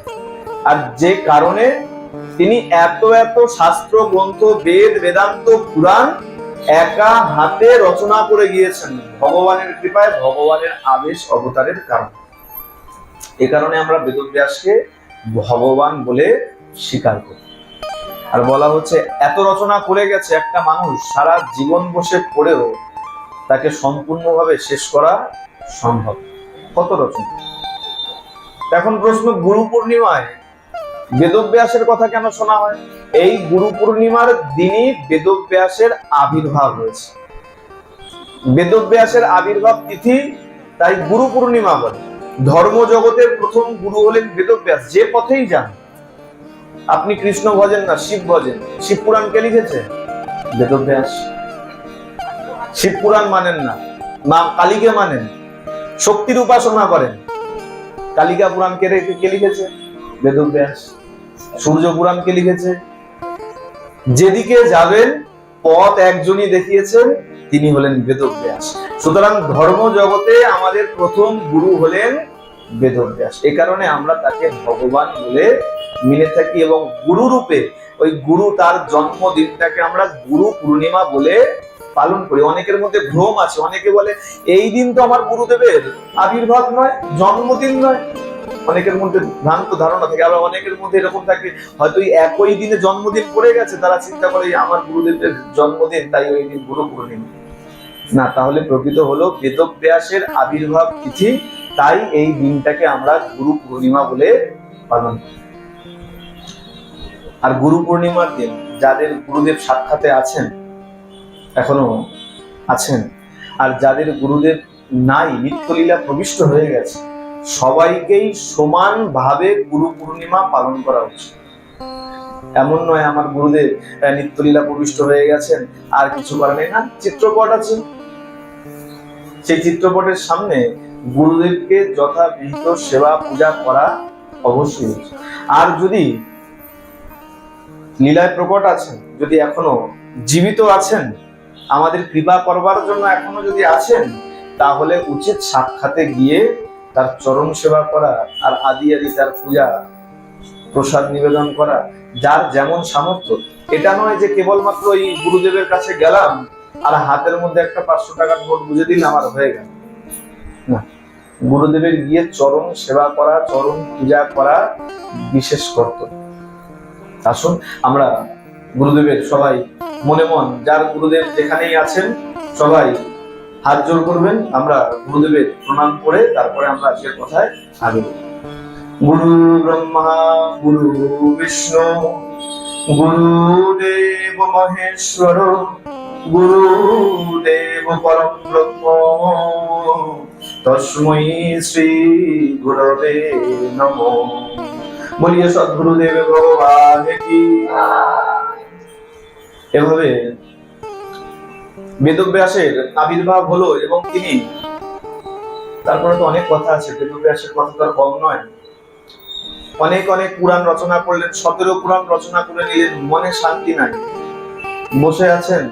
আর যে কারণে তিনি এত এত শাস্ত্র গ্রন্থ, বেদ, বেদান্ত, পুরাণ একা হাতে রচনা করে গিয়েছেন ভগবানের কৃপায়, ভগবানের আবেশ অবতারের কারণে। এ কারণে আমরা বেদব্যাসকে ভগবান বলে স্বীকার করি। আর বলা হচ্ছে এত রচনা করে গেছে, একটা মানুষ সারা জীবন বসে পড়েও তাকে সম্পূর্ণভাবে শেষ করা সম্ভব। কত রচনা। এখন প্রশ্ন, গুরু পূর্ণিমায় বেদব্যাসের কথা কেন শোনা হয়? এই গুরু পূর্ণিমার দিনই বেদব্যাসের আবির্ভাব হয়েছে। বেদব্যাসের আবির্ভাব তিথি, তাই গুরু পূর্ণিমা বলে। ধর্ম জগতের প্রথম গুরু হলেন বেদব্যাস। যে পথেই যান, আপনি কৃষ্ণ ভজেন না শিব ভজেন, শিব পুরাণ কে লিখেছে? বেদব্যাস। শিব পুরাণ মানেন না, মা কালীকে মানেন, শক্তির উপাসনা করেন, কালিকা পুরাণ কে লিখেছে? বেদব্যাস। সূর্য পুরাণ কে লিখেছে? যেদিকে যাবেন পথ একজনই দেখিয়েছেন, তিনি হলেন বেদব্যাস। সুতরাং ধর্ম জগতে আমাদের প্রথম গুরু হলেন বেদব্যাস। এ কারণে আমরা তাকে ভগবান বলে মেনে থাকি, এবং গুরু রূপে ওই গুরু তার জন্মদিনটাকে আমরা গুরু পূর্ণিমা বলে পালন করি। অনেকের মধ্যে ভ্রম আছে, অনেকে বলে এই দিন তো আমার গুরুদেবের আবির্ভাব নয়, জন্মদিন নয়। অনেকের মধ্যে ভ্রান্ত ধারণা থাকে। আবার অনেকের মধ্যে এরকম থাকে, হয়তো একই দিনে জন্মদিন পড়ে গেছে, তারা চিন্তা করে আমার গুরুদেবের জন্মদিন, তাই ওই দিন গুরু পূর্ণিমা। না, তাহলে প্রকৃত হলো বেদব্যাসের আবির্ভাব তিথি, তাই এই দিনটাকে আমরা গুরু পূর্ণিমা বলে পালন করি। আর গুরু পূর্ণিমার দিন যাদের গুরুদেব সাক্ষাতে আছেন, এখনো আছেন, আর যাদের গুরুদেব নাই, নিত্যলীলা প্রবিষ্ট হয়ে গেছে, সবাইকেই সমান ভাবে গুরু পূর্ণিমা পালন করা উচিত। এমন নয় আমার গুরুদেব নিত্যলীলা প্রবিষ্ট হয়ে গেছেন আর কিছু করার নেই। না, চিত্রপট আছে, সেই চিত্রপটের সামনে গুরুদেবকে যথাবিহিত সেবা পূজা করা অবশ্যই। আর যদি লীলায় প্রকট আছেন, যদি এখনো জীবিত আছেন, আমাদের কৃপা করবার জন্য এখনো যদি আছেন, তাহলে উচিত সাক্ষাতে গিয়ে তার চরণ সেবা করা, আর আদি তার পূজা প্রসাদ নিবেদন করা, যার যেমন সামর্থ্য। এটা নয় যে কেবলমাত্র এই গুরুদেবের কাছে গেলাম আর হাতের মধ্যে একটা 500 টাকার নোট বুঝে দিলাম আর হয়ে গেল না। গুরুদেবের গিয়ে চরণ সেবা করা, চরণ পূজা করা বিশেষ কর্তব্য। আসুন আমরা গুরুদেবের সবাই মনে মন, যার গুরুদেব যেখানেই আছেন সবাই হাত জোড় করবেন, আমরা গুরুদেবের প্রণাম করে তারপরে আমরা আজকের কথায় আগে। গুরু ব্রহ্মা গুরু বিষ্ণু গুরুদেব মহেশ্বর গুরুদেব পরম ব্রহ্ম তস্मै শ্রী গুরবে নমঃ। বলিয়ে সদ্গুরুদেব ভগবান কি। এভাবে বেদব্যাসের আবির্ভাব হলো এবং তিনি, তারপরে তো অনেক কথা আছে, বেদব্যাসের কথা তো আর কম নয়। অনেক অনেক পুরাণ রচনা করলেন, 17 পুরাণ রচনা করে নিলেন, মনে শান্তি নাই, বসে আছেন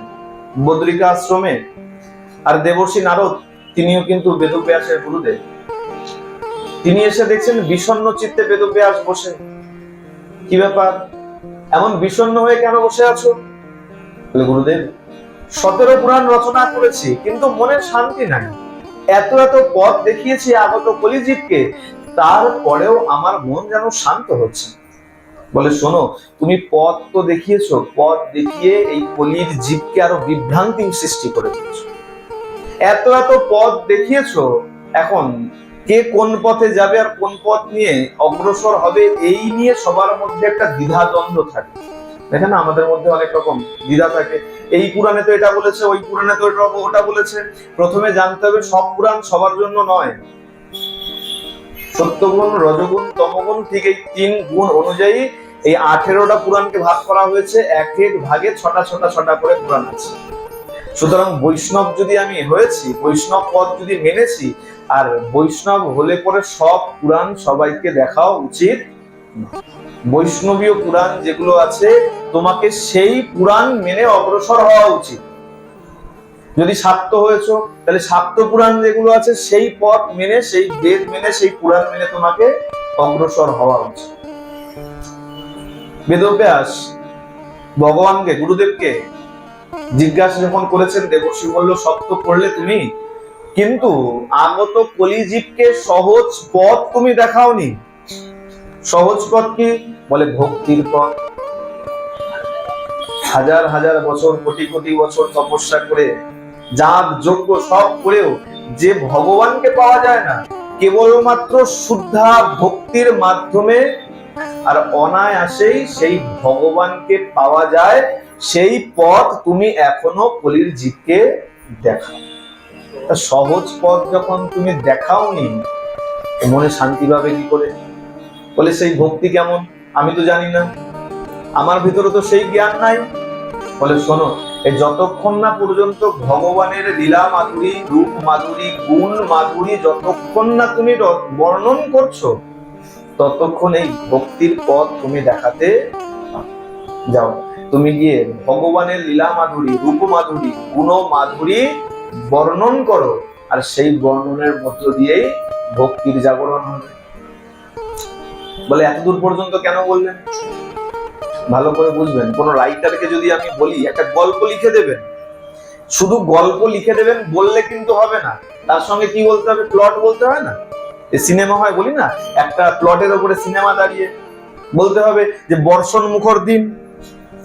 বদ্রিকা আশ্রমে। আর দেবর্ষি নারদ, তিনিও কিন্তু বেদব্যাসের গুরুদেব। তিনি এসে দেখছেন বিষণ্ণ চিত্তে বেদব্যাস বসে। কি ব্যাপার, এমন বিষণ্ণ হয়ে কেন বসে আছো? গুরুদেব, 17 পুরাণ রচনা করেছি কিন্তু মনে শান্তি নাই, এত এত পথ দেখিয়েছি আগত কলিজীবকে, তারপরেও আমার মন যেন শান্ত হচ্ছে। বলে শোনো, তুমি পথ তো দেখিয়েছো, পথ দেখিয়ে এই কলির জীবকে আরো বিভ্রান্তি সৃষ্টি করে দিয়েছো। এত এত পথ দেখিয়েছো, এখন কে কোন পথে যাবে আর কোন পথ নিয়ে অগ্রসর হবে, এই নিয়ে সবার মধ্যে একটা দ্বিধাদ্বন্দ্ব থাকে। দেখেন আমাদের মধ্যে অনেক রকম দ্বিধা থাকে, এই পুরাণে তো এটা বলেছে, ওই পুরাণে তো ওটা বলেছে। প্রথমে জানতে হবে সব পুরাণ সবার জন্য নয়। সত্যগুণ, রজগুণ, তমগুণ, ঠিক এই 3 গুণ অনুযায়ী এই 18টা পুরাণকে ভাগ করা হয়েছে। এক এক ভাগে 6টা করে পুরাণ আছে। সুতরাং বৈষ্ণব যদি আমি হয়েছি, বৈষ্ণব পথ যদি মেনেছি, আর বৈষ্ণব হলে পরে সব পুরাণ সবাইকে দেখাও উচিত। বৈষ্ণবীয় পুরাণ যেগুলো আছে, তোমাকে সেই পুরাণ মেনে অগ্রসর হওয়া উচিত। যদি শাক্ত হয়েছো, তাহলে শাক্ত পুরাণ যেগুলো আছে সেই পথ মেনে, সেই বেদ মেনে, সেই পুরাণ মেনে তোমাকে অগ্রসর হওয়া উচিত। বেদব্যাস ভগবানকে, গুরুদেবকে জিজ্ঞাসা যখন করেছেন, দেবর্ষি বলল সব তো পড়লে তুমি, কিন্তু আগত কলিজীবকে সহজ পথ তুমি দেখাওনি। সহজ পথ কি? বলে ভক্তির পথ। হাজার হাজার বছর, কোটি কোটি বছর তপস্যা করে, যাগ যজ্ঞ সব করেও যে ভগবানকে পাওয়া যায় না, কেবলমাত্র শুদ্ধা ভক্তির মাধ্যমে আর অনায়াসেই সেই ভগবানকে পাওয়া যায়। সেই পথ তুমি এখনো কলির জীবকে দেখাও। সহজ পথ যখন তুমি দেখাওনি, মনে শান্তি পাবে কি করে? বলে সেই ভক্তি কেমন আমি তো জানি না, আমার ভিতরে তো সেই জ্ঞান নাই। বলে শোনো, এই যতক্ষণ না পর্যন্ত ভগবানের লীলা মাধুরী, রূপ মাধুরী, গুণ মাধুরী যতক্ষণ না তুমি বর্ণন করছো, ততক্ষণ এই ভক্তির পথ তুমি দেখাতে যাও। তুমি গিয়ে ভগবানের লীলা মাধুরী, রূপ মাধুরী, গুণ মাধুরী বর্ণন করো, আর সেই বর্ণনের মধ্য দিয়েই ভক্তির জাগরণ হবে। বলে এতদূর পর্যন্ত কেন বললেন? ভালো করে বুঝবেন। কোন রাইটারকে যদি আমি বলি একটা গল্প লিখে দেবেন, শুধু গল্প লিখে দেবেন বললে কিন্তু হবে না, তার সঙ্গে কি বলতে হবে? প্লট বলতে হয় না? সিনেমা হয় বলি না, একটা প্লটের উপরে সিনেমা দাঁড়িয়ে বলতে হবে যে বর্ষণ মুখর দিন,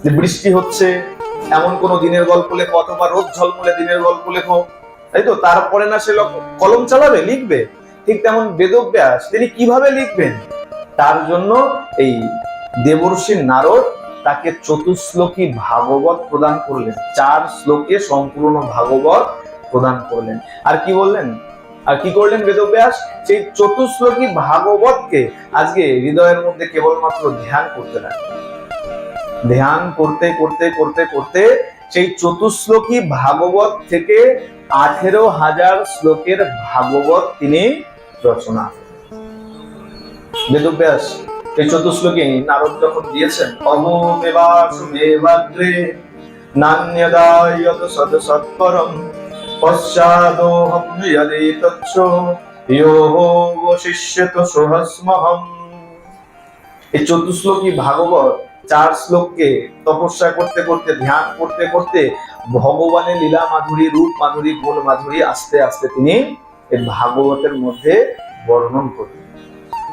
যে বৃষ্টি হচ্ছে, এমন কোন দিনের গল্প লেখো, অথবা রোদ ঝলমলে দিনের গল্প লেখো, তাই তো? তারপরে না সে কলম চালাবে, লিখবে। ঠিক তেমন বেদব্যাস তিনি কিভাবে লিখবেন? তার জন্য এই দেবর্ষি নারদ তাকে চতুশ্লোকী ভাগবত প্রদান করলেন, 4 শ্লোকে সম্পূর্ণ ভাগবত প্রদান করলেন। আর কি বললেন, আর কি করলেন বেদব্যাস? সেই চতুশ্লোকী ভাগবতকে আজকে হৃদয়ের মধ্যে কেবলমাত্র ধ্যান করতে লাগলেন। ধ্যান করতে করতে করতে করতে সেই চতুশ্লোকী ভাগবত থেকে 18,000 শ্লোকের ভাগবত তিনি রচনা। বেদব্যাস এই চতুশ্লোকী নারদ যখন দিয়েছেন, অহমেবাসুমেবাগ্রে নান্যদা যদ সদ সৎপরম পশ্চাদোহম যদেতচ্চ ইয়ো বশিষ্যত সোহস্মহম। এই চতুশ্লোকী ভাগবত 4 শ্লোককে তপস্যা করতে করতে, ধ্যান করতে করতে ভগবানের লীলা মাধুরী, রূপ মাধুরী, গুণ মাধুরী আস্তে আস্তে তিনি এই ভাগবতের মধ্যে বর্ণন করেন।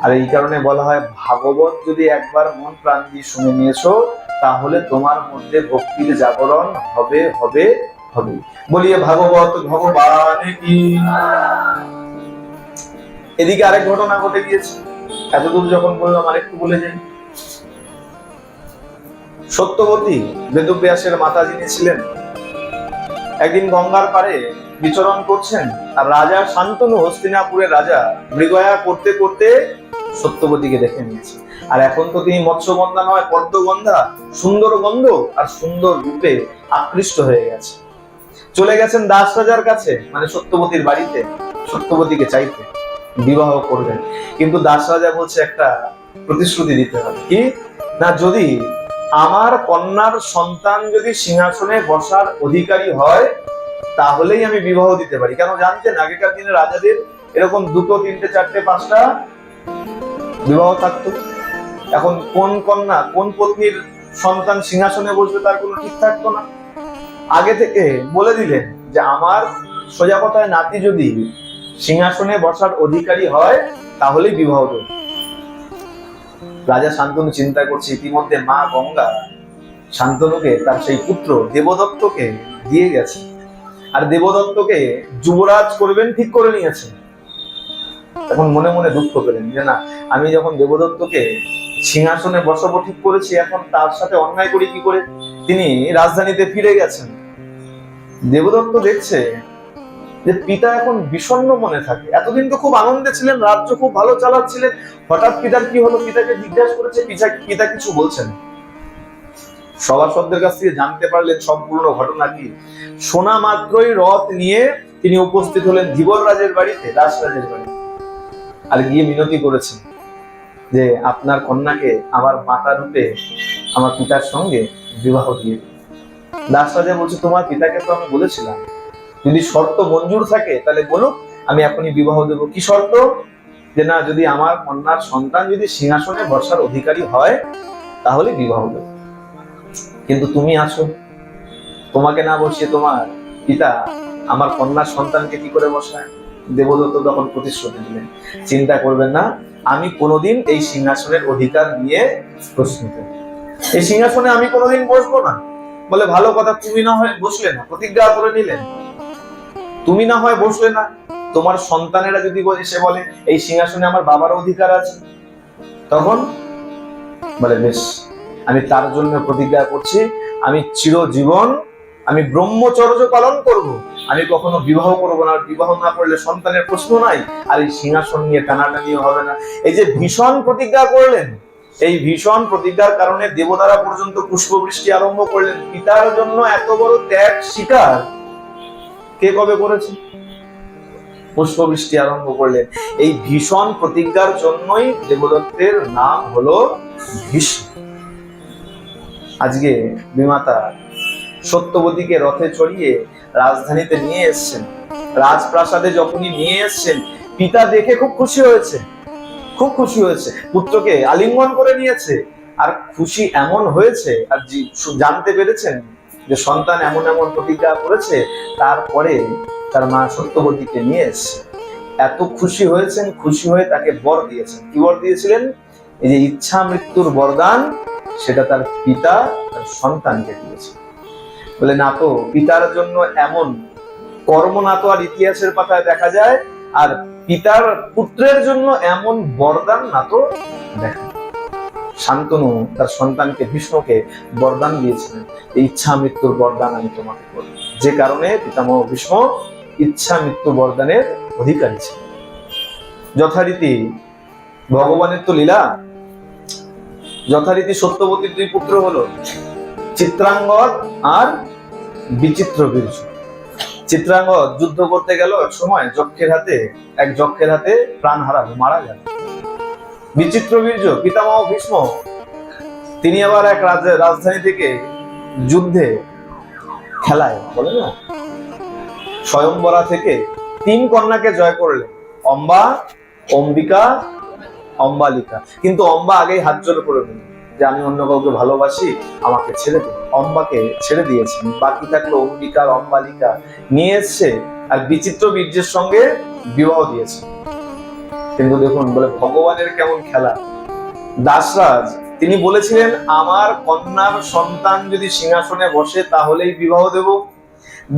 আর এই কারণে বলা হয়, ভাগবত যদি একবার মন প্রাণ দিয়ে শুনে নিয়েছো, তাহলে তোমার মধ্যে ভক্তির জাগরণ হবে হবে হবে। বলিয়ে ভাগবত ভগবান কি। এদিকে আরেক ঘটনা ঘটে গিয়েছে, এতদূর যখন বললাম আরেকটু বলে যাই। সত্যবতী বেদব্যাসের মাতা যিনি ছিলেন, একদিন গঙ্গার পাড়ে বিচরণ করছেন, আর রাজা শান্তনু, হস্তিনাপুরের রাজা, মৃগয়া করতে করতে সত্যবতীকে দেখে নিয়েছে। আর এখন তো তিনি মৎস্যগন্ধা নয়, পদ্মগন্ধা, সুন্দর গন্ধ আর সুন্দর রূপে আকৃষ্ট হয়ে গেছে। চলে গেছেন দাস রাজার কাছে, মানে সত্যবতীর বাড়িতে, সত্যবতীকে চাইতে, বিবাহ করবেন। কিন্তু দাস রাজা বলছে একটা প্রতিশ্রুতি দিতে হবে, কি না, যদি আমার কন্যার সন্তান যদি সিংহাসনে বসার অধিকারী হয়, তাহলেই আমি বিবাহ দিতে পারি। কেন জানতেন, আগেকার দিনে রাজাদের এরকম 2, 3, 4, 5টা বিবাহ থাকতো। এখন কোন কন্যা, কোন পত্নীর সন্তান সিংহাসনে বসবে তার কোনো ঠিক থাকতো না। আগে থেকে বলে দিলেন যে আমার সোজা কথায় নাতি যদি সিংহাসনে বসার অধিকারী হয়, তাহলেই বিবাহ দেব। রাজা শান্তনু চিন্তা করছে, ইতিমধ্যে মা গঙ্গা শান্তনুকে তার সেই পুত্র দেবদত্তকে দিয়ে গেছে, আর দেবদত্তকে যুবরাজ করবেন ঠিক করে নিয়েছে। এখন মনে মনে দুঃখ পেলেন যে না, আমি যখন দেবদত্তকে সিংহাসনে বসাবো ঠিক করেছি, এখন তার সাথে অন্যায় করি কি করে। তিনি রাজধানীতে ফিরে গেছেন। দেবদত্ত দেখছে যে পিতা এখন বিষণ্ণ মনে থাকে। এতদিন তো খুব আনন্দে ছিলেন, রাজ্য খুব ভালো চালাচ্ছিলেন, হঠাৎ পিতার কি হলো। পিতাকে জিজ্ঞাসা করেছে, পিতা কিছু বলছেন। সভাসদদের কাছ থেকে জানতে পারলেন সম্পূর্ণ ঘটনা কি। শোনা মাত্রই রথ নিয়ে তিনি উপস্থিত হলেন ধীবর রাজের বাড়িতে, দাস রাজের বাড়িতে, আর গিয়ে মিনতি করেছেন যে আপনার কন্যাকে আমার মাতা রূপে আমার পিতার সঙ্গে বিবাহ দিয়ে। দাস রাজা বলছে, তোমার পিতাকে তো আমি বলেছিলাম, যদি শর্ত মঞ্জুর থাকে তাহলে বলুক, আমি এখনই বিবাহ দেব। কি শর্ত? যে না, যদি আমার কন্যার সন্তান যদি সিংহাসনে বসার অধিকারী হয়, তাহলে বিবাহ দেব। কিন্তু তুমি আছো, তোমাকে না বসিয়ে তোমার পিতা আমার কন্যার সন্তানকে কি করে বসায়? দেবদত্ত তখন প্রতিশ্রুতি দিলেন, চিন্তা করবেন না, আমি কোনোদিন এই সিংহাসনের অধিকার নিয়ে প্রশ্ন করব, এই সিংহাসনে আমি কোনোদিন বসবো না। বলে ভালো কথা, তুমি না হয় বসলে না, প্রতিজ্ঞা করে নিলেন, তুমি না হয় বসলে না, তোমার সন্তানেরা যদি এসে বলে এই সিংহাসনে আমার বাবার অধিকার আছে, তখন বলে বেশ, আমি তার জন্য প্রতিজ্ঞা করছি, আমি চিরজীবন আমি ব্রহ্মচর্য পালন করব, আমি কখনো বিবাহ করব না। বিবাহ না করলে সন্তানের প্রশ্ন নাই, আর এই সিংহাসন নিয়ে টানাটানিও হবে না। এই যে ভীষণ প্রতিজ্ঞা করলেন, এই ভীষণ প্রতিজ্ঞার কারণে দেবতারা পর্যন্ত পুষ্পবৃষ্টি আরম্ভ করলেন। পিতার জন্য এত বড় ত্যাগ স্বীকার কে কবে করেছে? পুষ্পবৃষ্টি আরম্ভ করলেন। এই ভীষণ প্রতিজ্ঞার জন্যই দেবদত্তের নাম হলো ভীষ্ম। আজকে বিমাতা সত্যবতীকে রথে চড়িয়ে রাজধানীতে নিয়ে এসছেন। রাজপ্রাসাদে যখনই নিয়ে এসছেন, পিতা দেখে খুব খুশি হয়েছে, খুব খুশি হয়েছে, পুত্রকে আলিঙ্গন করে নিয়েছে। আর খুশি এমন হয়েছে, আর জানতে পেরেছেন যে সন্তান এমন এমন প্রতিজ্ঞা করেছে, তারপরে তার মা সত্যবতীকে নিয়ে এসছে। এত খুশি হয়েছেন, খুশি হয়ে তাকে বর দিয়েছেন। কি বর দিয়েছিলেন? এই যে ইচ্ছা মৃত্যুর বরদান, সেটা তার পিতা তার সন্তানকে দিয়েছে। বলে না তো, পিতার জন্য এমন কর্ম না তো আর ইতিহাসের পাতায় দেখা যায়, আর পিতার পুত্রের জন্য এমন বরদান না তো দেখা। শান্তনু তার সন্তানকে, ভীষ্মকে বরদান দিয়েছিলেন, ইচ্ছা মৃত্যুর বরদান আমি তোমাকে করব। যে কারণে পিতামহ ভীষ্ম ইচ্ছা মৃত্যু বরদানের অধিকারী ছিলেন। যথারীতি ভগবানের তো লীলা, যথারীতি সত্যবতীর 2 পুত্র হলো, চিত্রাঙ্গদ আর বিচিত্রবীর্য। চিত্রাঙ্গদ যুদ্ধ করতে গেল, এক সময় এক যক্ষের হাতে প্রাণ হারালো, মারা গেল। বিচিত্রবীর্য পিতামহ ভীষ্ম, তিনি আবার এক রাজধানী থেকে যুদ্ধে খেলায় বলে না, স্বয়ংবরা থেকে 3 কন্যাকে জয় করলেন, অম্বা, অম্বিকা, অম্বালিকা। কিন্তু অম্বা আগেই হাত জোড় করে নিল যে আমি অন্য কাউকে ভালোবাসি, আমাকে ছেড়ে দিন। অম্বাকে ছেড়ে দিয়েছেন, বাকি থাকলো অম্বিকা, অম্বালিকা নিয়ে এসছে আর বিচিত্র বীর্যের সঙ্গে বিবাহ দিয়েছে। কিন্তু দেখুন বলে ভগবানের কেমন খেলা। দাসরাজ তিনি বলেছিলেন আমার কন্যার সন্তান যদি সিংহাসনে বসে তাহলেই বিবাহ দেব।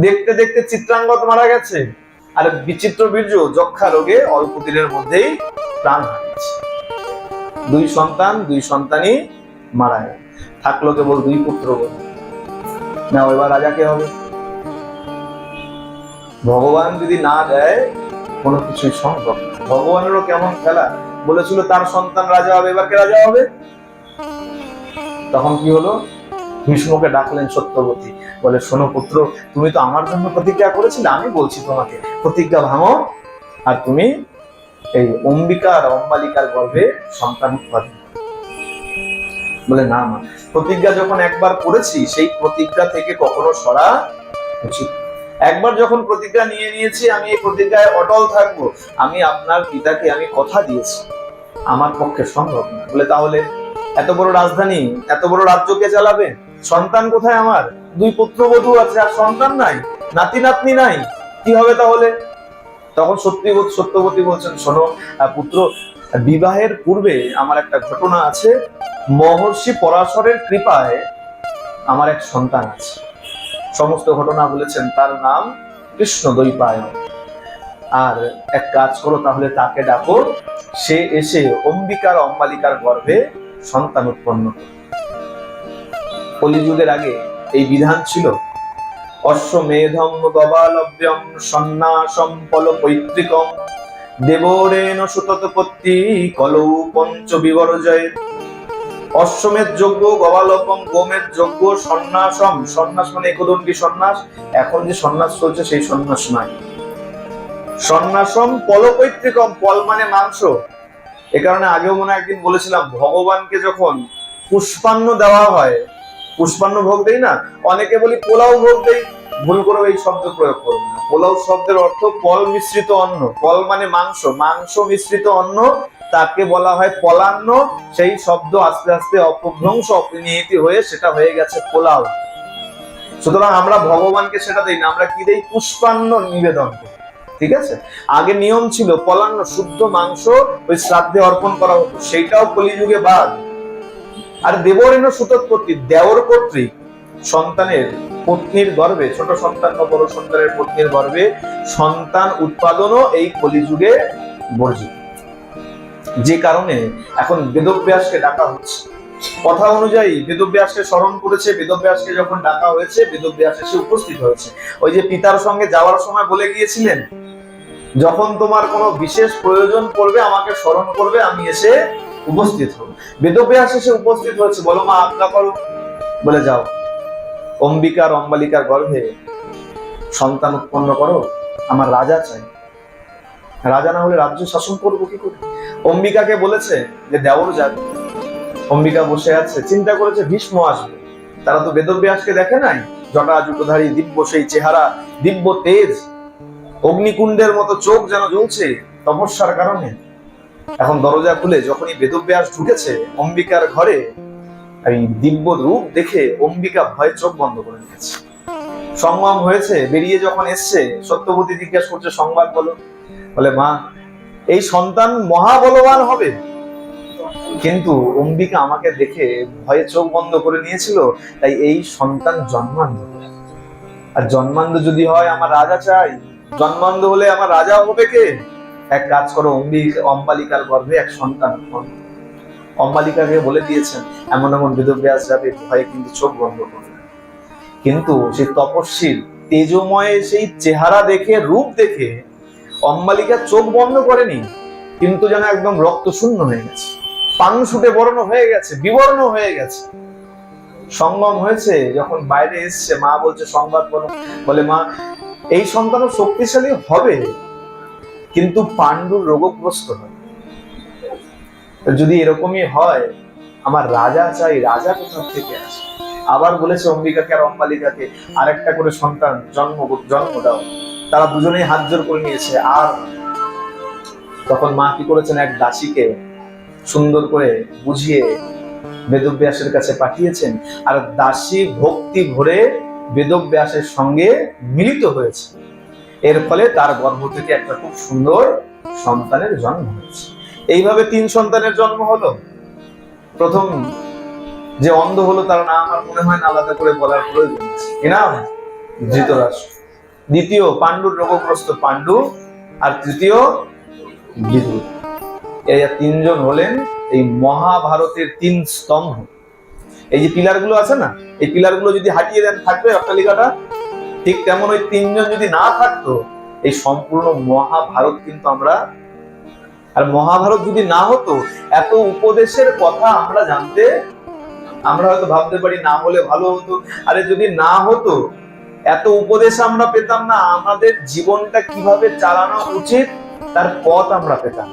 দেখতে দেখতে চিত্রাঙ্গদ মারা গেছে, আর বিচিত্র বীর্য যক্ষা রোগে অল্প দিনের মধ্যেই প্রাণ হারিয়েছে। 2 সন্তান, 2 সন্তানই মারা গেল, থাকলো কেবল 2 পুত্র। না এবার রাজা কে হবে? ভগবান যদি না দেয় কোনো কিছুই সম্ভব। ভগবানেরও কেমন খেলা, বলেছিল তার সন্তান রাজা হবে, এবার কে রাজা হবে? তখন কি হলো? ভীষ্মকে ডাকলেন সত্যবতী, বলে শোনো পুত্র, তুমি তো আমার জন্য প্রতিজ্ঞা করেছিলে, আমি বলছি তোমাকে প্রতিজ্ঞা ভাঙো, আর তুমি এই অম্বিকা আর অম্বালিকার গর্ভে সন্তান উৎপাদন। বলে না মা, প্রতিজ্ঞা যখন একবার করেছি সেই প্রতিজ্ঞা থেকে কখনো সরা উচিত। একবার যখন প্রতিজ্ঞা নিয়ে নিয়েছি, আমি এই প্রতিজ্ঞায় অটল থাকবো। আমি আপনার পিতাকে আমি কথা দিয়েছি, আমার পক্ষে সম্ভব না। বলে তাহলে এত বড় রাজধানী, এত বড় রাজ্য কে চালাবে? সন্তান কোথায় আমার? 2 পুত্রবধূ আছে আর সন্তান নাই, নাতি নাতনি নাই, কি হবে তাহলে? তখন সত্যবতী বলছেন শোনো পুত্র, বিবাহের পূর্বে আমার একটা ঘটনা আছে। মহর্ষি পরাশরের কৃপায় আমার এক সন্তান আছে। সমস্ত ঘটনা বলেছেন, তার নাম কৃষ্ণ দ্বৈপায়ন। আর এক কাজ করো তাহলে, তাকে ডাকো, সে এসে অম্বিকার অম্বালিকার গর্ভে সন্তান উৎপন্ন করে। কলিযুগের আগে এই বিধান ছিল, অশ্বমেধম গবালভ্যম সন্ন্যাসম ফলপৈতৃকম দেবরেণ সুততপত্তি কলৌ পঞ্চ বিবর্জয়ে। অশ্বমেধ যজ্ঞ, গবালভ্যম গোমেধ যজ্ঞ, সন্ন্যাসম, সন্ন্যাস মানে একদণ্ডী সন্ন্যাস, এখন যে সন্ন্যাস চলছে সেই সন্ন্যাস নয়। সন্ন্যাসম ফলপৈতৃকম, ফল মানে মাংস। এ কারণে আগেও মনে একদিন বলেছিলাম, ভগবানকে যখন পুষ্পান্ন দেওয়া হয়, পুষ্পান্ন ভোগ দেই না, অনেকে বলি পোলাও ভোগ দেই, ভুল করে এই শব্দ প্রয়োগ করবেন না। পোলাও শব্দের অর্থ ফল মিশ্রিত অন্ন, ফল মানে মাংস, মাংস মিশ্রিত অন্ন, তাকে বলা হয় পলান্ন। সেই শব্দ আস্তে আস্তে অপভ্রংশ, অপনিহিতি হয়ে সেটা হয়ে গেছে পোলাও। সুতরাং আমরা ভগবানকে সেটা দেই না, আমরা কি দেই? পুষ্পান্ন নিবেদন করি। ঠিক আছে, আগে নিয়ম ছিল পলান্ন, শুদ্ধ মাংস ওই শ্রাদ্ধে অর্পণ করা হতো, সেইটাও কলিযুগে বাদ। আর দেবরেণ সুতোৎপত্তি, দেওর কর্তৃক সন্তানের পত্নীর গর্ভে, ছোট সন্তান বা বড় সন্তানের পত্নীর গর্ভে সন্তান উৎপাদনও এই কলিযুগে বর্জিত। যে কারণে এখন বেদব্যাসকে ডাকা হচ্ছে। কথা অনুযায়ী বেদব্যাসকে স্মরণ করেছে, বেদব্যাসকে যখন ডাকা হয়েছে বেদব্যাস এসে উপস্থিত হয়েছে। ওই যে পিতার সঙ্গে যাওয়ার সময় বলে গিয়েছিলেন, যখন তোমার কোনো বিশেষ প্রয়োজন পড়বে আমাকে স্মরণ করবে, আমি এসে উপস্থিত হব। বেদব্যাস এসে উপস্থিত হয়েছে, বলো মা আজ্ঞা করো। বলে যাও, অম্বিকার অম্বালিকার গর্ভে সন্তান উৎপন্ন করো, আমার রাজা চাই। রাজা না হলে রাজ্য শাসন করবো কি করে? অম্বিকাকে বলেছে যে দেওর যাবে। অম্বিকা বসে আছে, চিন্তা করেছে ভীষ্ম আসবে। তারা তো বেদব্যাসকে দেখে নাই, জটা জুটোধারী, দিব্য সেই চেহারা, দিব্য তেজ, অগ্নিকুণ্ডের মতো চোখ যেন জ্বলছে তপস্যার কারণে। এখন দরজা খুলে যখনই বেদব্যাস ঢুকেছে অম্বিকার ঘরে, এই দিব্য রূপ দেখে অম্বিকা ভয়ে চোখ বন্ধ করে নিয়েছে। সংগ্রাম হয়েছে, বেরিয়ে যখন এসছে সত্যবতী জিজ্ঞাসা করছে সংবাদ বলো। বলে মা, এই সন্তান মহাবলবান হবে। কিন্তু অম্বিকা আমাকে দেখে ভয়ে চোখ বন্ধ করে নিয়েছিল, তাই এই সন্তান জন্মান্ধ। আর জন্মান্ধ যদি হয় আমার রাজা চাই, জন্মান্ধ হলে আমার রাজা হবে কে? এক কাজ করো, অম্বালিকার গর্ভে এক সন্তান উৎপন্ন। অম্বালিকাকে বলে দিয়েছেন এমন এমন বেদব্যাস যাবে, ভয়ে কিন্তু চোখ বন্ধ করবে। কিন্তু সেই তপস্বীর তেজময় সেই চেহারা দেখে, রূপ দেখে অম্বালিকা চোখ বন্ধ করেনি, কিন্তু যেন একদম রক্ত শূন্য হয়ে গেছে, পাংশুটে বর্ণ হয়ে গেছে, বিবর্ণ হয়ে গেছে। সঙ্গম হয়েছে, যখন বাইরে এসছে মা বলছে সংবাদ বলো। বলে মা, এই সন্তানও শক্তিশালী হবে, কিন্তু পাণ্ডুর রোগগ্রস্ত হয়। যদি এরকমই হয় আমার রাজা চাই, রাজা কোথা থেকে আসে? আবার বলেছে অম্বিকাকে আর অম্বালিকাকে আরেকটা করে সন্তান জন্ম দাও। তারা দুজনেই হাত জোর করে নিয়েছে। আর তখন মা কি করেছেন, এক দাসীকে সুন্দর করে বুঝিয়ে বেদব্যাসের কাছে পাঠিয়েছেন। আর দাসী ভক্তি ভরে বেদব্যাসের সঙ্গে মিলিত হয়েছে। এর ফলে তার গর্ভ থেকে একটা খুব সুন্দর সন্তানের জন্ম হয়েছে। এইভাবে 3 সন্তানের জন্ম হলো। প্রথম যে অন্ধ হলো তার নাম আমার মনে হয় না আলাদা করে বলার প্রয়োজন আছে, কি নাম? ধৃতরাষ্ট্র। দ্বিতীয় পাণ্ডুর রোগগ্রস্ত পাণ্ডু, আর তৃতীয় বিদুর। এই 3 জন হলেন এই মহাভারতের 3 স্তম্ভ। এই যে পিলার গুলো আছে না, এই পিলার গুলো যদি হাটিয়ে দেন থাকবে অট্টালিকাটা, ঠিক তেমন ওই 3 জন যদি না থাকতো এই সম্পূর্ণ মহাভারত কিন্তু আমরা, আর মহাভারত যদি না হতো এত উপদেশের কথা আমরা জানতে, আমরা হয়তো ভাবতে পারি না হলে ভালো হতো। আরে যদি না হতো এত উপদেশ আমরা পেতাম না, আমাদের জীবনটা কিভাবে চালানো উচিত তার পথ আমরা পেতাম।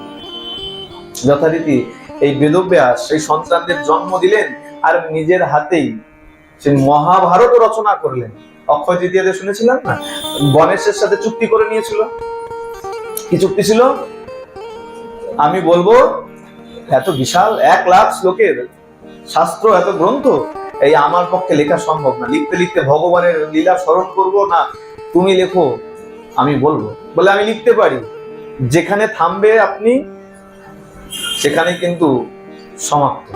যথারীতি এই বেদব্যাস সেই সন্তানদের জন্ম দিলেন আর নিজের হাতেই সেই মহাভারত রচনা করলেন। অক্ষয় তৃতীয়াতে শুনেছিলাম না, গণেশের সাথে চুক্তি করে নিয়েছিল। কি চুক্তি ছিল? আমি বলবো এত বিশাল 1 লাখ শ্লোকের শাস্ত্র, এত গ্রন্থ এই আমার পক্ষে লেখা সম্ভব না। লিখতে লিখতে ভগবানের লীলা স্মরণ করব না, তুমি লেখো, আমি বলবো। বলে আমি লিখতে পারি, যেখানে থামবে আপনি সেখানে কিন্তু সমাপ্ত।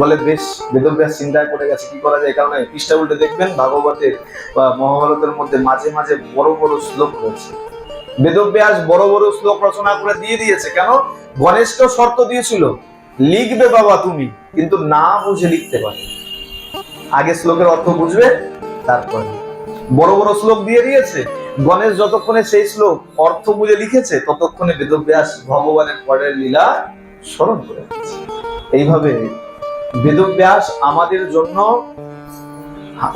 বলে বেশ। বেদব্যাস চিন্তায় পড়ে গেছে কি করা যায়। কারণ পৃষ্ঠা উল্টে দেখবেন ভাগবতের বা মহাভারতের মধ্যে মাঝে মাঝে বড় বড় শ্লোক রয়েছে। বেদব্যাস বড় বড় শ্লোক রচনা করে দিয়ে দিয়েছে। কেন? গণেশকেও শর্ত দিয়েছিল, লিখবে বাবা তুমি, কিন্তু না বুঝে লিখতে পারবে, আগে শ্লোকের অর্থ বুঝবে তারপরে। বড় বড় শ্লোক দিয়ে দিয়েছে। গণেশ যতক্ষণে সেই শ্লোক অর্থ বুঝে লিখেছে ততক্ষণে বেদব্যাস ভগবানের পরের লীলা স্মরণ করে রেখেছে। এইভাবে বেদব্যাস আমাদের জন্য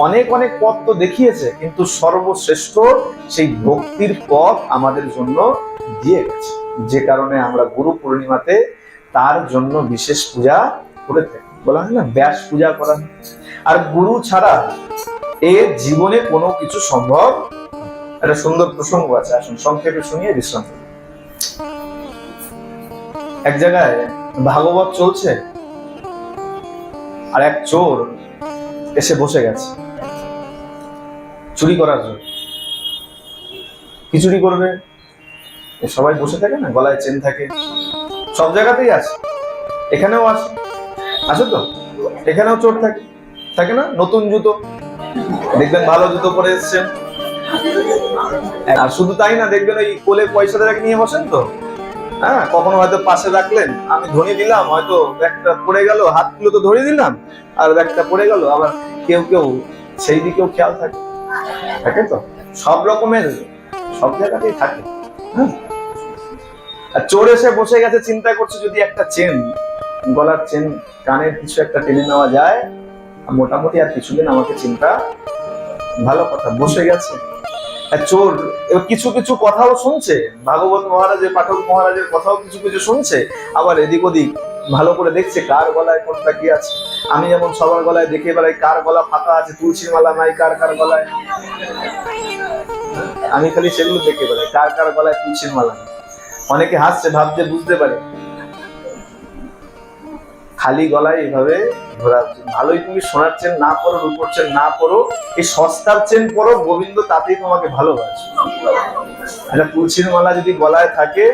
অনেক অনেক পথ তো দেখিয়েছে, কিন্তু সর্বশ্রেষ্ঠ সেই ভক্তির পথ আমাদের জন্য দিয়ে গেছে। যে কারণে আমরা গুরু পূর্ণিমাতে তার জন্য বিশেষ পূজা করে থাকি। বলা হয় না ব্যাস পূজা করা। আর গুরু ছাড়া এর জীবনে কোনো কিছু সম্ভব। একটা সুন্দর প্রসঙ্গ আছে, আসুন সংক্ষেপে শুনিয়ে বিশ্রাম। এক জায়গায় ভাগবত চলছে আর এক চোর এসে বসে গেছে চুরি করার জন্য। কি চুরি করবে? সবাই বসে থাকে না, গলায় চেন থাকে, সব জায়গাতেই আছে, এখানেও আছে, আছে তো, এখানেও চোর থাকে, থাকে না? নতুন জুতো দেখবেন, ভালো জুতো পরে এসছেন। আর শুধু তাই না, দেখবেন ওই কোলে পয়সা রেখে নিয়ে বসেন তো। হ্যাঁ, কখনো হয়তো পাশে রাখলেন, আমি ধরে দিলাম, হয়তো ব্যাগটা পড়ে গেল, হাতগুলো তো ধরে দিলাম আর ব্যাগটা পড়ে গেল। আবার কেউ কেউ সেই দিকেও খেয়াল থাকে, থাকে তো, সব রকমের সব জায়গাতেই থাকে। হ্যাঁ, আর চোর এসে বসে গেছে, চিন্তা করছে যদি একটা চেন, গলার চেন, কানের কিছু একটা টেনে নেওয়া যায় মোটামুটি আর কিছুদিন আমাকে চিন্তা। ভালো কথা, বসে গেছে। চোর কিছু কিছু কথাও শুনছে, ভাগবত মহারাজের, পাঠক মহারাজের কথাও কিছু কিছু শুনছে, আবার এদিক ওদিক ভালো করে দেখছে কার গলায় কোনটা কি আছে। আমি যেমন সবার গলায় দেখে বেড়াই কার গলা ফাঁকা আছে, তুলসীর মালা নাই কার কার গলায়, আমি খালি সেগুলো দেখে বেড়াই কার কার গলায় তুলসীর মালা নেই। অনেকে হাসছে, ভাবছে বুঝতে পারে খালি গলায় এইভাবে ঘোরা উচিত। ভালোই তুমি সোনার চেন না পরো, রূপোর চেন না পরো, এই সস্তার চেন পরো, গোবিন্দ তাতেই তোমাকে ভালোবাসে। একটা তুলসীর মালা যদি গলায় থাকে,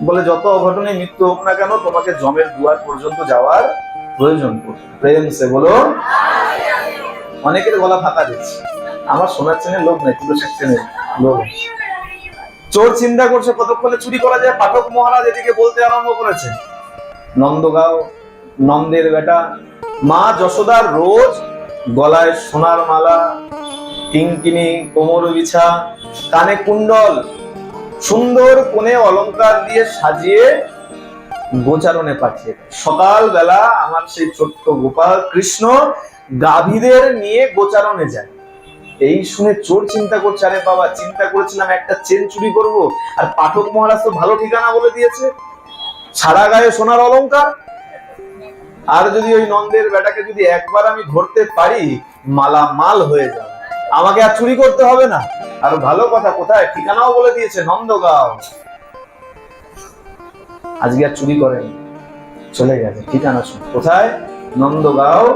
বলে যত অঘটনে মৃত্যু হোক না কেন তোমাকে জমের দুয়ার পর্যন্ত যাওয়ার প্রয়োজন পড়বে। প্রেম সে বলো। অনেকের গলা ফাঁকা দিচ্ছে, আমার সোনার চেনের লোভ নাই, তুলসীর চেনের লোভ। চোর চিন্তা করছে কতক্ষণে চুরি করা যায়। পাঠক মহারাজ এদিকে বলতে আরম্ভ করেছে, নন্দগাঁও নন্দের বেটা মা যশোদার রোজ গলায় সোনার মালা, কিঙ্কিনি, কোমর বিছা, কানে কুণ্ডল, সুন্দর কোণে অলংকার দিয়ে সাজিয়ে গোচারণে পাঠিয়ে। সকাল বেলা আমার সেই ছোট্ট গোপাল কৃষ্ণ গাভীদের নিয়ে গোচারণে যায়। এই শুনে চোর চিন্তা করছে, আরে বাবা, চিন্তা করেছিলাম একটা চেন চুরি করব, আর পাঠক মহারাজ তো ভালো ঠিকানা বলে দিয়েছে, সারা গায়ে সোনার অলংকার, আর যদি ওই নন্দের বেটাকে যদি একবার আমি ধরতে পারি, মালামাল হয়ে যাবে, আমাকে আর চুরি করতে হবে না। আর ভালো কথা, কোথায় ঠিকানাও বলে দিয়েছে, নন্দগাঁও। আজকে আর চুরি করেন, চলে গেছে ঠিকানা শুনে, কোথায়, নন্দগাঁও।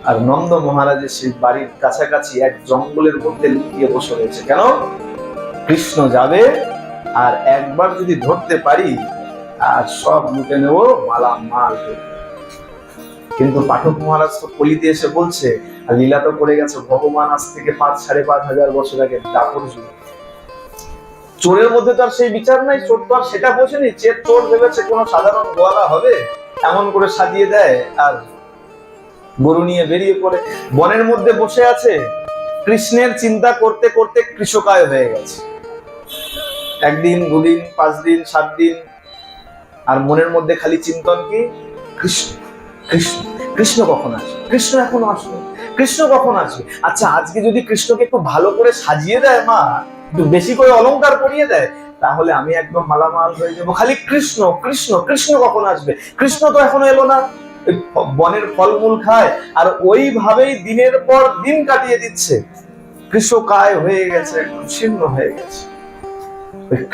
আর নন্দ মহারাজের সেই বাড়ির কাছাকাছি এক জঙ্গলের মধ্যে লুকিয়ে বসে রয়েছে। কেন? কৃষ্ণ যাবে, আর একবার যদি ধরতে পারি আর সব লুটে নেব, মালামাল। কিন্তু পাঠক মহারাজ তো কলিতে এসে বলছে, আর লীলা তো করে গেছে ভগবান আজ থেকে 5,500 বছর আগে দাপর যুগে। চোরের মধ্যে তো আর সেই বিচার নাই, চোর তো আর সেটা বোঝেনি। চোর ভেবেছে কোনো সাধারণ গোয়ালা হবে, এমন করে সাজিয়ে দেয়, আর গরু নিয়ে বেরিয়ে পড়ে। বনের মধ্যে বসে আছে, কৃষ্ণের চিন্তা করতে করতে কৃষকায় হয়ে গেছে। 1 দিন 2 দিন 5 দিন 7 দিন, আর মনের মধ্যে খালি চিন্তন কি, কৃষ্ণ কৃষ্ণ কৃষ্ণ কখন আসবে, কৃষ্ণ এখনো আসবে, কৃষ্ণ কখন আসবে। আচ্ছা, আজকে যদি কৃষ্ণকে একটু ভালো করে সাজিয়ে দেয় মা, একটু বেশি করে অলংকার পরিয়ে দেয়, তাহলে আমি একদম মালামাল হয়ে যাবো। খালি কৃষ্ণ কৃষ্ণ কৃষ্ণ কখন আসবে, কৃষ্ণ তো এখনো এলো না। বনের ফলমূল খায়, আর ওইভাবেই দিনের পর দিন কাটিয়ে দিচ্ছে। কৃষকায় হয়ে গেছে, একদম শীর্ণ হয়ে গেছে।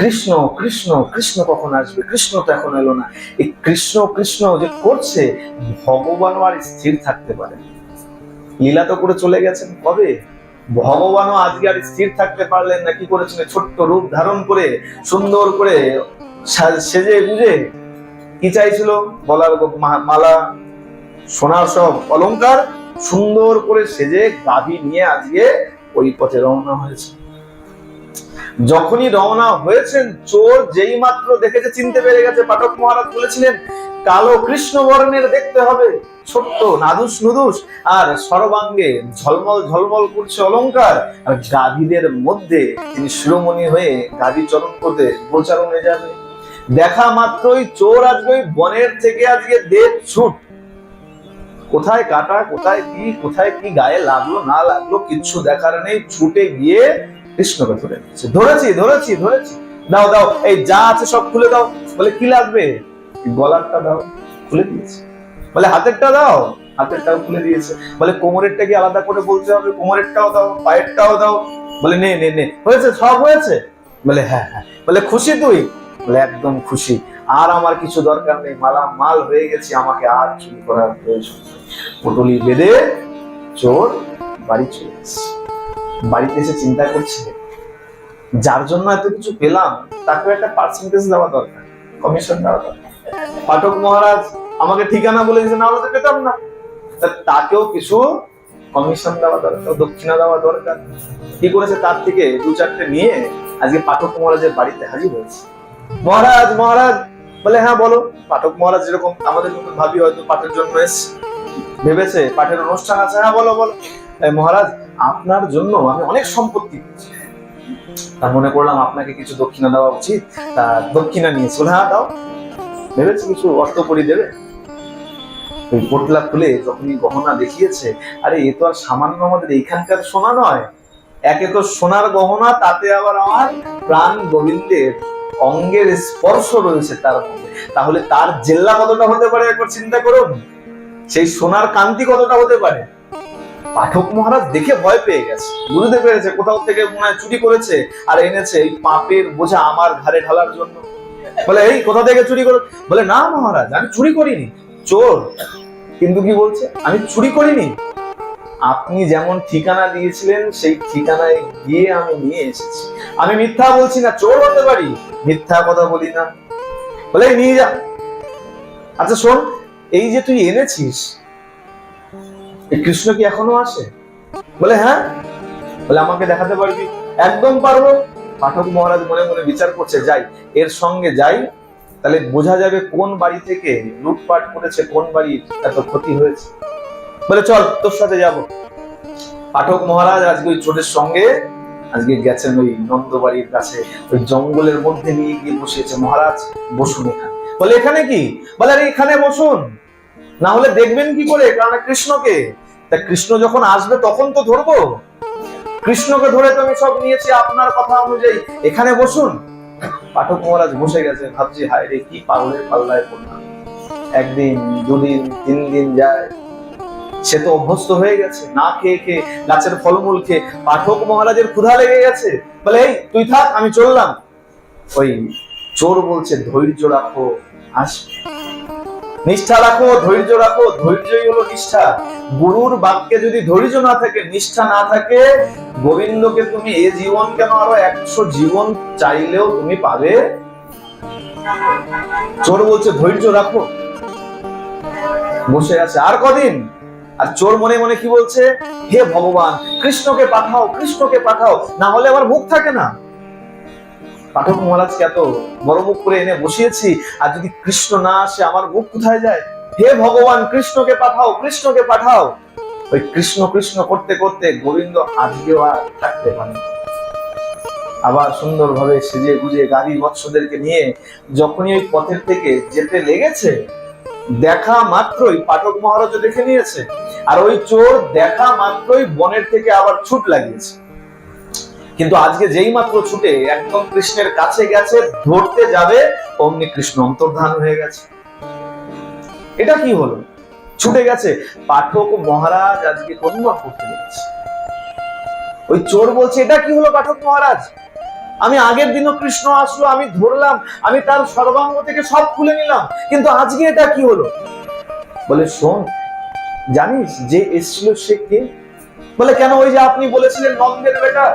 কৃষ্ণ কৃষ্ণ কৃষ্ণ কখন আসবে, কৃষ্ণ তো এখন এলো না। এই কৃষ্ণ কৃষ্ণ যে করছে, ভগবানও আর স্থির থাকতে পারে। লীলা তো করে চলে গেছেন কবে, ভগবানও আজকে আর স্থির থাকতে পারলেন না। কি করেছেন, ছোট্ট রূপ ধারণ করে, সুন্দর করে সেজে গুজে, কি চাইছিল, গলার মালা, সোনার সব অলংকার, সুন্দর করে সেজে গাভী নিয়ে আজকে ওই পথে রওনা হয়েছে। যখনই রওনা হয়েছেন, চোর যেই মাত্র দেখেছে, চিনতে পেরে গেছে। পাঠক মহারাজ বলেছিলেন, কালো কৃষ্ণ বর্ণের দেখতে হবে, ছোট্ট নাদুস নুদুস, আর সর্বাঙ্গে ঝলমল ঝলমল করছে অলংকার, আর গাভীদের মধ্যে তিনি শিরোমণি হয়ে গাভী চরণ করতে গোচারণে যাবে। দেখা মাত্রই চোর আজকে ওই বনের থেকে আজকে দেব ছুট, কোথায় কাটা, কোথায় কি গায়ে লাগলো না লাগলো কিচ্ছু দেখার নেই, ছুটে গিয়ে কৃষ্ণকে ধরে নিচ্ছে। ধরেছি ধরেছি ধরেছি, দাও দাও, এই যা আছে সব খুলে দাও। বলে কি লাগবে, গলারটা দাও, খুলে দিয়েছে। বলে হাতেরটা দাও, হাতেরটাও খুলে দিয়েছে। বলে কোমরেরটা কি আলাদা করে বলতে হবে, কোমরেরটাও দাও, পায়েরটাও দাও। বলে নে নে নে, হয়েছে, সব হয়েছে। বলে হ্যাঁ হ্যাঁ। বলে খুশি তুই? বলে একদম খুশি, আর আমার কিছু দরকার নেই, মালামাল হয়ে গেছি, আমাকে আর চুরি করার প্রয়োজন নেই। পটলি বেঁধে চোর বাড়ি চলে এসেছে। বাড়িতে এসে চিন্তা করছে, যার জন্য এত কিছু পেলাম, তাকে একটা পার্সেন্টেজ দেওয়া দরকার, কমিশন দেওয়া দরকার। পাঠক মহারাজ আমাকে ঠিকানা বলে দিয়েছে, না হলে তো পেতাম না, তাকেও কিছু কমিশন দেওয়া দরকার, দক্ষিণা দেওয়া দরকার। কি করেছে, তার থেকে 2-4টে নিয়ে আজকে পাঠক মহারাজের বাড়িতে হাজির হয়েছে। মহারাজ মহারাজ, বলে হ্যাঁ বলো। পাঠক মহারাজ যেরকম আমাদের মতো ভাবি, হয়তো পাঠের জন্য এসে ভেবেছে পাঠের অনুষ্ঠান আছে। হ্যাঁ বলো বলো। মহারাজ, আপনার জন্য আমি অনেক সম্পত্তি পেয়েছি, তা মনে করলাম আপনাকে কিছু দক্ষিণা দেওয়া উচিত, তা দক্ষিণা নিয়েছি। বলে হ্যাঁ দাও। ভেবেছি কিছু অর্থ করি দেবে। ওই পোটলা খুলে যখনই গহনা দেখিয়েছে, আরে এ তো আর সামান্য আমাদের এইখানকার সোনা নয়, একে তো সোনার গহনা, তাতে আবার আমার প্রাণ গোবিন্দের অঙ্গের স্পর্শ রয়েছে তার মধ্যে। তাহলে তার জেল্লা কতটা হতে পারে একবার চিন্তা করুন, সেই সোনার কান্তি কতটা হতে পারে। পাঠক মহারাজ দেখে ভয় পেয়ে গেছে, বুঝতে পেরেছে কোথাও থেকে মনে হয় চুরি করেছে, আর এনেছে এই পাপের বোঝা আমার ঘাড়ে ঢালার জন্য। বলে এই কোথা থেকে চুরি করে? বলে না মহারাজ, আমি চুরি করিনি, চোর। কিন্তু কি বলছে, আমি চুরি করিনি, আপনি যেমন ঠিকানা দিয়েছিলেন সেই ঠিকানায় গিয়ে আমি নিয়ে এসেছি। আমি মিথ্যা বলছি না, চোর হতে পারি, মিথ্যা কথা বলি না। বলে নিয়ে যা। আচ্ছা শোন, এই যে তুই এনেছিস, এই কৃষ্ণ কি এখনো আসে? বলে হ্যাঁ। বলে আমাকে দেখাতে পারবি? একদম পারবো। পাঠক মহারাজ মনে মনে বিচার করছে, যাই এর সঙ্গে যাই, তাহলে বোঝা যাবে কোন বাড়ি থেকে লুটপাট করেছে, কোন বাড়ির এত ক্ষতি হয়েছে। বলে চল তোর সাথে যাব। পাঠক মহারাজ আজকে ওই চোরের সঙ্গে আজকে গেছেন ওই নন্দ বাড়ির কাছে, ওই জঙ্গলের মধ্যে নিয়ে গিয়ে বসিয়েছে। মহারাজ বসুন এখানে। বলে এখানে কি? বলে আরে এখানে বসুন, না হলে দেখবেন কি করে, কারণ কৃষ্ণকে, তা কৃষ্ণ যখন আসবে তখন তো ধরবো, কৃষ্ণকে ধরে তো আমি সব নিয়েছি আপনার কথা অনুযায়ী, এখানে বসুন। পাঠক মহারাজ বসে গেছে, ভাবছি হায় রে কি পাগলের পাল্লায় পড়লাম। একদিন, দুদিন, 3 দিন যায়, সে তো অভ্যস্ত হয়ে গেছে, না খেয়ে খেয়ে, গাছের ফলমূল খেয়ে। পাঠক মহারাজের ক্ষুধা লেগে গেছে, বলে এই তুই থাক, আমি চললাম। ওই চোর বলছে ধৈর্য রাখো, আসবে। নিষ্ঠা রাখো, ধৈর্য রাখো, ধৈর্যই হলো নিষ্ঠা। গুরুর বাক্যে যদি ধৈর্য না থাকে, নিষ্ঠা না থাকে, গোবিন্দকে তুমি এ জীবন কেন আরো 100 জীবন চাইলেও তুমি পাবে। চোর বলছে ধৈর্য রাখো, বসে আছে আর কদিন। আর চোর মনে মনে কি বলছে, হে ভগবান, কৃষ্ণকে পাঠাও, কৃষ্ণকে পাঠাও, না হলে আমার মুখ থাকে না। পাঠক মহারাজকে এত বড় মুখ করে এনে বসিয়েছি, আর যদি কৃষ্ণ না আসে আমার মুখ কোথায় যায়। হে ভগবান, কৃষ্ণকে পাঠাও, কৃষ্ণকে পাঠাও। ওই কৃষ্ণ কৃষ্ণ করতে করতে গোবিন্দ আজকেও আর থাকতে পারে। আবার সুন্দরভাবে সেজে গুজে গাড়ি বৎসদেরকে নিয়ে যখনই ওই পথের থেকে যেতে লেগেছে, দেখা মাত্রই পাঠক মহারাজ দেখে নিয়েছে, আর ওই চোর দেখা মাত্রই বনের থেকে আবার ছুট লাগিয়েছে। কিন্তু আজকে যেই মাত্র ছুটে একদম কৃষ্ণের কাছে গেছে, ধরতে যাবে, অমনি কৃষ্ণ অন্তর্ধান হয়ে গেছে। এটা কি হলো? ছুটে গেছে। পাঠক মহারাজ আজকে কন্যা করতে গেছে। ওই চোর বলছে, এটা কি হলো পাঠক মহারাজ? আমি আগের দিনও কৃষ্ণ আসলো, আমি ধরলাম, আমি তার সর্বাঙ্গ থেকে সব খুলে নিলাম, কিন্তু আজকে এটা কি হলো? বলে শোন, জানিস যে এসেছিল সে কে? বলে কেন? ওই যে আপনি বলেছিলেন নন্দের বেটা,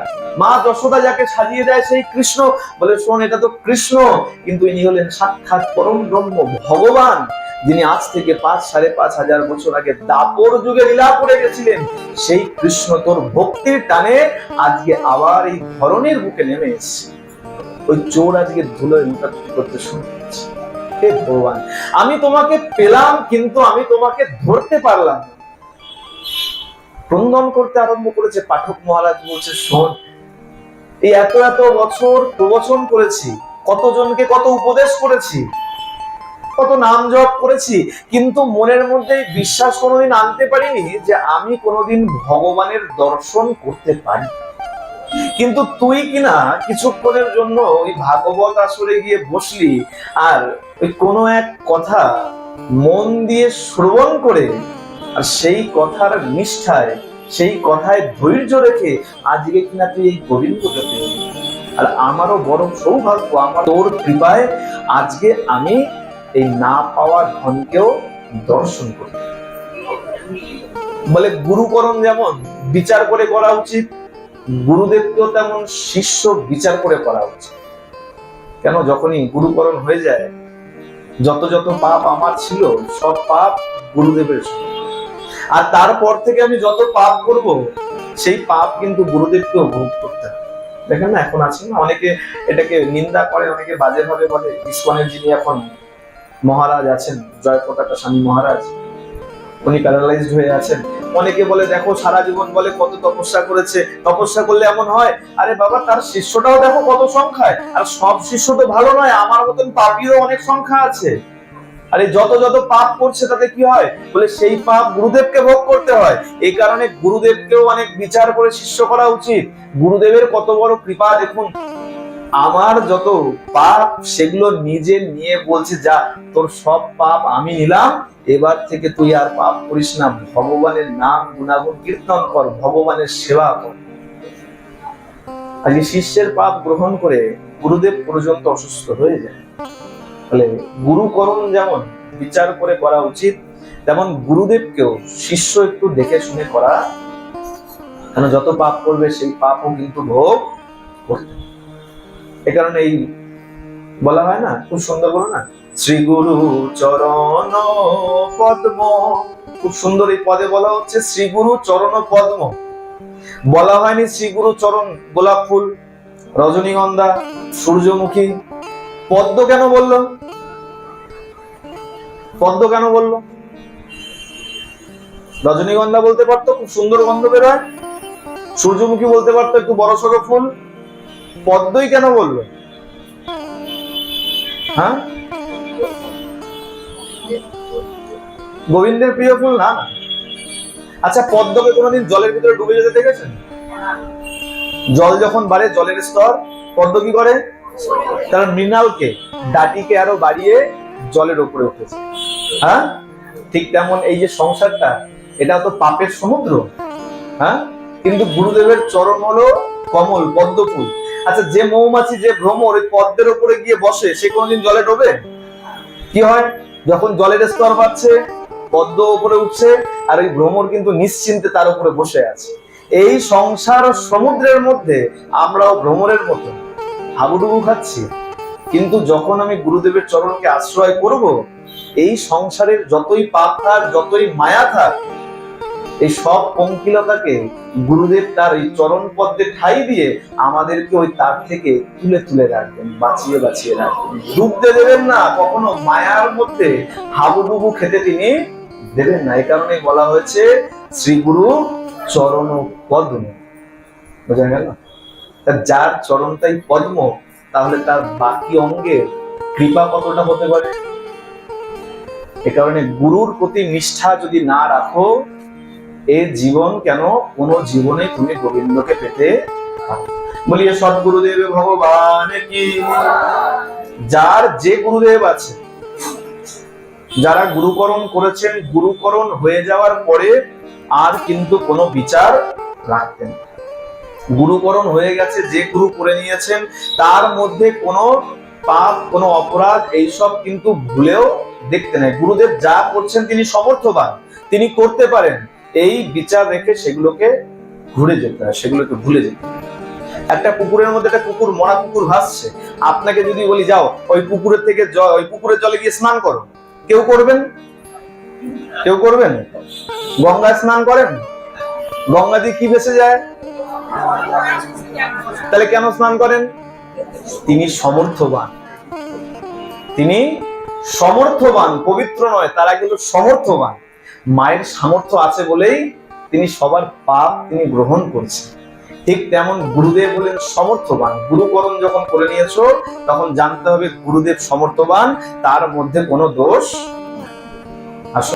মা যশোদা যাকে সাজিয়ে দেয় সেই কৃষ্ণ। বলে শোন, এটা তো কৃষ্ণ, কিন্তু ইনি হলেন সাক্ষাৎ পরম ব্রহ্ম ভগবান, যিনি আজ থেকে 5,500 বছর আগে দাপর যুগে লীলা করে গেছিলেন। সেই কৃষ্ণ তোর ভক্তির টানে আজকে আবার এই ধরনের বুকে নেমে এসেছে। ওই চোর আজকে ধুলোয় মুখাটুকি করতে শুরু করেছে। হে ভগবান, আমি তোমাকে পেলাম, কিন্তু আমি তোমাকে ধরতে পারলাম না। ক্রন্দন করতে আরম্ভ করেছে। পাঠক মহারাজ বলছে, শোন, এই এত এত বছর প্রবচন করেছি, কতজনকে কত উপদেশ করেছি, কত নাম জপ করেছি, কিন্তু মনের মধ্যে বিশ্বাস কোনোদিন আনতে পারিনি যে আমি কোনোদিন ভগবানের দর্শন করতে পারি। কিন্তু তুই কিনা কিছুক্ষণের জন্য ওই ভাগবত আসরে গিয়ে বসলি, আর ওই কোনো এক কথা মন দিয়ে শ্রবণ করে, আর সেই কথার নিষ্ঠায়, সেই কথায় ধৈর্য রেখে আজকে কিনা তুই এই গোবিন্দকে পেলি। আর আমারও বড় সৌভাগ্য, আমার তোর কৃপায় আজকে আমি এই না পাওয়া ধনকেও দর্শন করি। বলে গুরুকরণ যেমন বিচার করে করা উচিত, গুরুদেবকেও তেমন শিষ্য বিচার করে করা উচিত। কেন? যখনই গুরুকরণ হয়ে যায়, যত যত পাপ আমার ছিল সব পাপ গুরুদেবের ছিল, আর তারপর থেকে আমি যত পাপ করব সেই পাপ কিন্তু গুরুদেবকেও ভোগ করতে হবে। দেখেন না, এখন আছেন না অনেকে এটাকে নিন্দা করে, অনেকে বাজে ভাবে বলে। ইসকনের যিনি এখন মহারাজ আছেন, জয়প্রকাশ স্বামী মহারাজ, উনি প্যারালাইজড হয়ে আছেন। অনেকে বলে দেখো সারা জীবন বলে কত তপস্যা করেছে, তপস্যা করলে এমন হয়। আরে বাবা, তার শিষ্যটাও দেখো কত সংখ্যায়, আর সব শিষ্য তো ভালো নয়, আমার মতন পাপীরও অনেক সংখ্যা আছে। আরে যত যত পাপ করছে তাতে কি হয়? বলে সেই পাপ গুরুদেবকে ভোগ করতে হয়। এই কারণে গুরুদেবকেও অনেক বিচার করে শিষ্য করা উচিত। গুরুদেবের কত বড় কৃপা দেখুন, আমার যত পাপ সেগুলো নিজে নিয়ে বলছে, যা তোর সব পাপ আমি নিলাম, এবার থেকে তুই আর পাপ করিস না, ভগবানের নাম গুণাগুণ কীর্তন কর, ভগবানের সেবা কর। আজকে শিষ্যের পাপ গ্রহণ করে গুরুদেব পর্যন্ত অসুস্থ হয়ে যায়। তাহলে গুরুকরণ যেমন বিচার করে করা উচিত, তেমন গুরুদেবকেও শিষ্য একটু দেখে শুনে করা, কারণ যত পাপ করবে সেই পাপও কিন্তু ভোগ করতে। এ কারণে এই বলা হয় না, খুব সুন্দর বলো না, শ্রী গুরু চরণ পদ্ম। খুব সুন্দর এই পদে বলা হচ্ছে শ্রী গুরু চরণ পদ্ম। বলা হয়নি শ্রী গুরু চরণ গোলাপ ফুল, রজনীগন্ধা, সূর্যমুখী। পদ্ম কেন বললো? পদ্ম কেন বললো? রজনীগন্ধা বলতে পারতো, খুব সুন্দর গন্ধ বেরোয়। সূর্যমুখী বলতে পারতো, একটু বড় সড়ো ফুল। পদ্মই কেন বললো? হ্যাঁ, গোবিন্দের প্রিয় ফুল না? আচ্ছা, পদ্মকে কোনোদিন জলের ভিতরে ডুবে যেতে দেখেছেন? জল যখন বাড়ে, জলের স্তর, পদ্ম কি করে? তার মৃণালকে, ডাটিকে আরো বাড়িয়ে জলের উপরে উঠেছে। হ্যাঁ, ঠিক তেমন এই যে সংসারটা, এটা তো পাপের সমুদ্র। হ্যাঁ, কিন্তু গুরুদেবের চরণ হলো কমল, পদ্ম ফুল। আচ্ছা, যে মৌমাছি, যে ভ্রমর ওই পদ্মের উপরে গিয়ে বসে, সে কোনোদিন জলে ডোবে? কি হয়, যখন জলের স্তর বাড়ছে, পদ্ম উপরে উঠছে, আর ওই ভ্রমর কিন্তু নিশ্চিন্তে তার উপরে বসে আছে। এই সংসার সমুদ্রের মধ্যে আমরাও ভ্রমরের মতো হাবুডুবু খাচ্ছি। কিন্তু যখন আমি গুরুদেবের চরণকে আশ্রয় করব, এই সংসারের যতই পাপ থাক, যতই মায়া থাক, এই সব পঙ্কিলতাকে গুরুদেব তার এই চরণ পদ্মে ঠাই দিয়ে আমাদেরকে ওই তার থেকে তুলে তুলে রাখবেন, বাঁচিয়ে বাঁচিয়ে রাখবেন। ডুবতে দেবেন না, কখনো মায়ার মধ্যে হাবুডুবু খেতে তিনি দেবেন না। এই কারণে বলা হয়েছে শ্রী গুরু চরণ পদ্ম। বোঝা গেল? যার চরণটাই পদ্ম, তাহলে তার বাকি অঙ্গের কৃপা কতটা হতে পারে। এ কারণে গুরুর প্রতি নিষ্ঠা যদি না রাখো, এই জীবন কেন কোনো জীবনে তুমি গোবিন্দকে পেতে পারো। বলিয়ে সদ্গুরুদেব ভগবান কি। যার যে গুরুদেব আছে, যারা গুরুকরণ করেছেন, গুরুকরণ হয়ে যাওয়ার পরে আর কিন্তু কোনো বিচার রাখতেন। গুরুকরণ হয়ে গেছে, যে গুরু করে নিয়েছেন, তার মধ্যে কোনো পাপ, কোনো অপরাধ এইসব কিন্তু ভুলেও দেখতে নাই। গুরুদেব যা করছেন তিনি সমর্থবান, তিনি করতে পারেন, এই বিচার রেখে সেগুলোকে ঘুরে যেতে হয়, সেগুলোকে ভুলে যেতে হয়। একটা পুকুরের মধ্যে একটা কুকুর, মরা কুকুর ভাসছে, আপনাকে যদি বলি যাও ওই পুকুরের থেকে ওই পুকুরের জলে গিয়ে স্নান করো, কেউ করবেন? কেউ করবেন? গঙ্গায় স্নান করেন? গঙ্গা দিয়ে কি ভেসে যায়? তাহলে কেন স্নান করেন? তিনি সমর্থবান, তিনি সমর্থবান, পবিত্র নয়, তারা কিন্তু সমর্থবান। মায়ের সামর্থ্য আছে বলেই তিনি সবার পাপ তিনি গ্রহণ করছেন। ঠিক তেমন গুরুদেব বলেন সমর্থবান। গুরুকরণ যখন করে নিয়েছো, তখন জানতে হবে গুরুদেব সমর্থবান, তার মধ্যে কোনো দোষ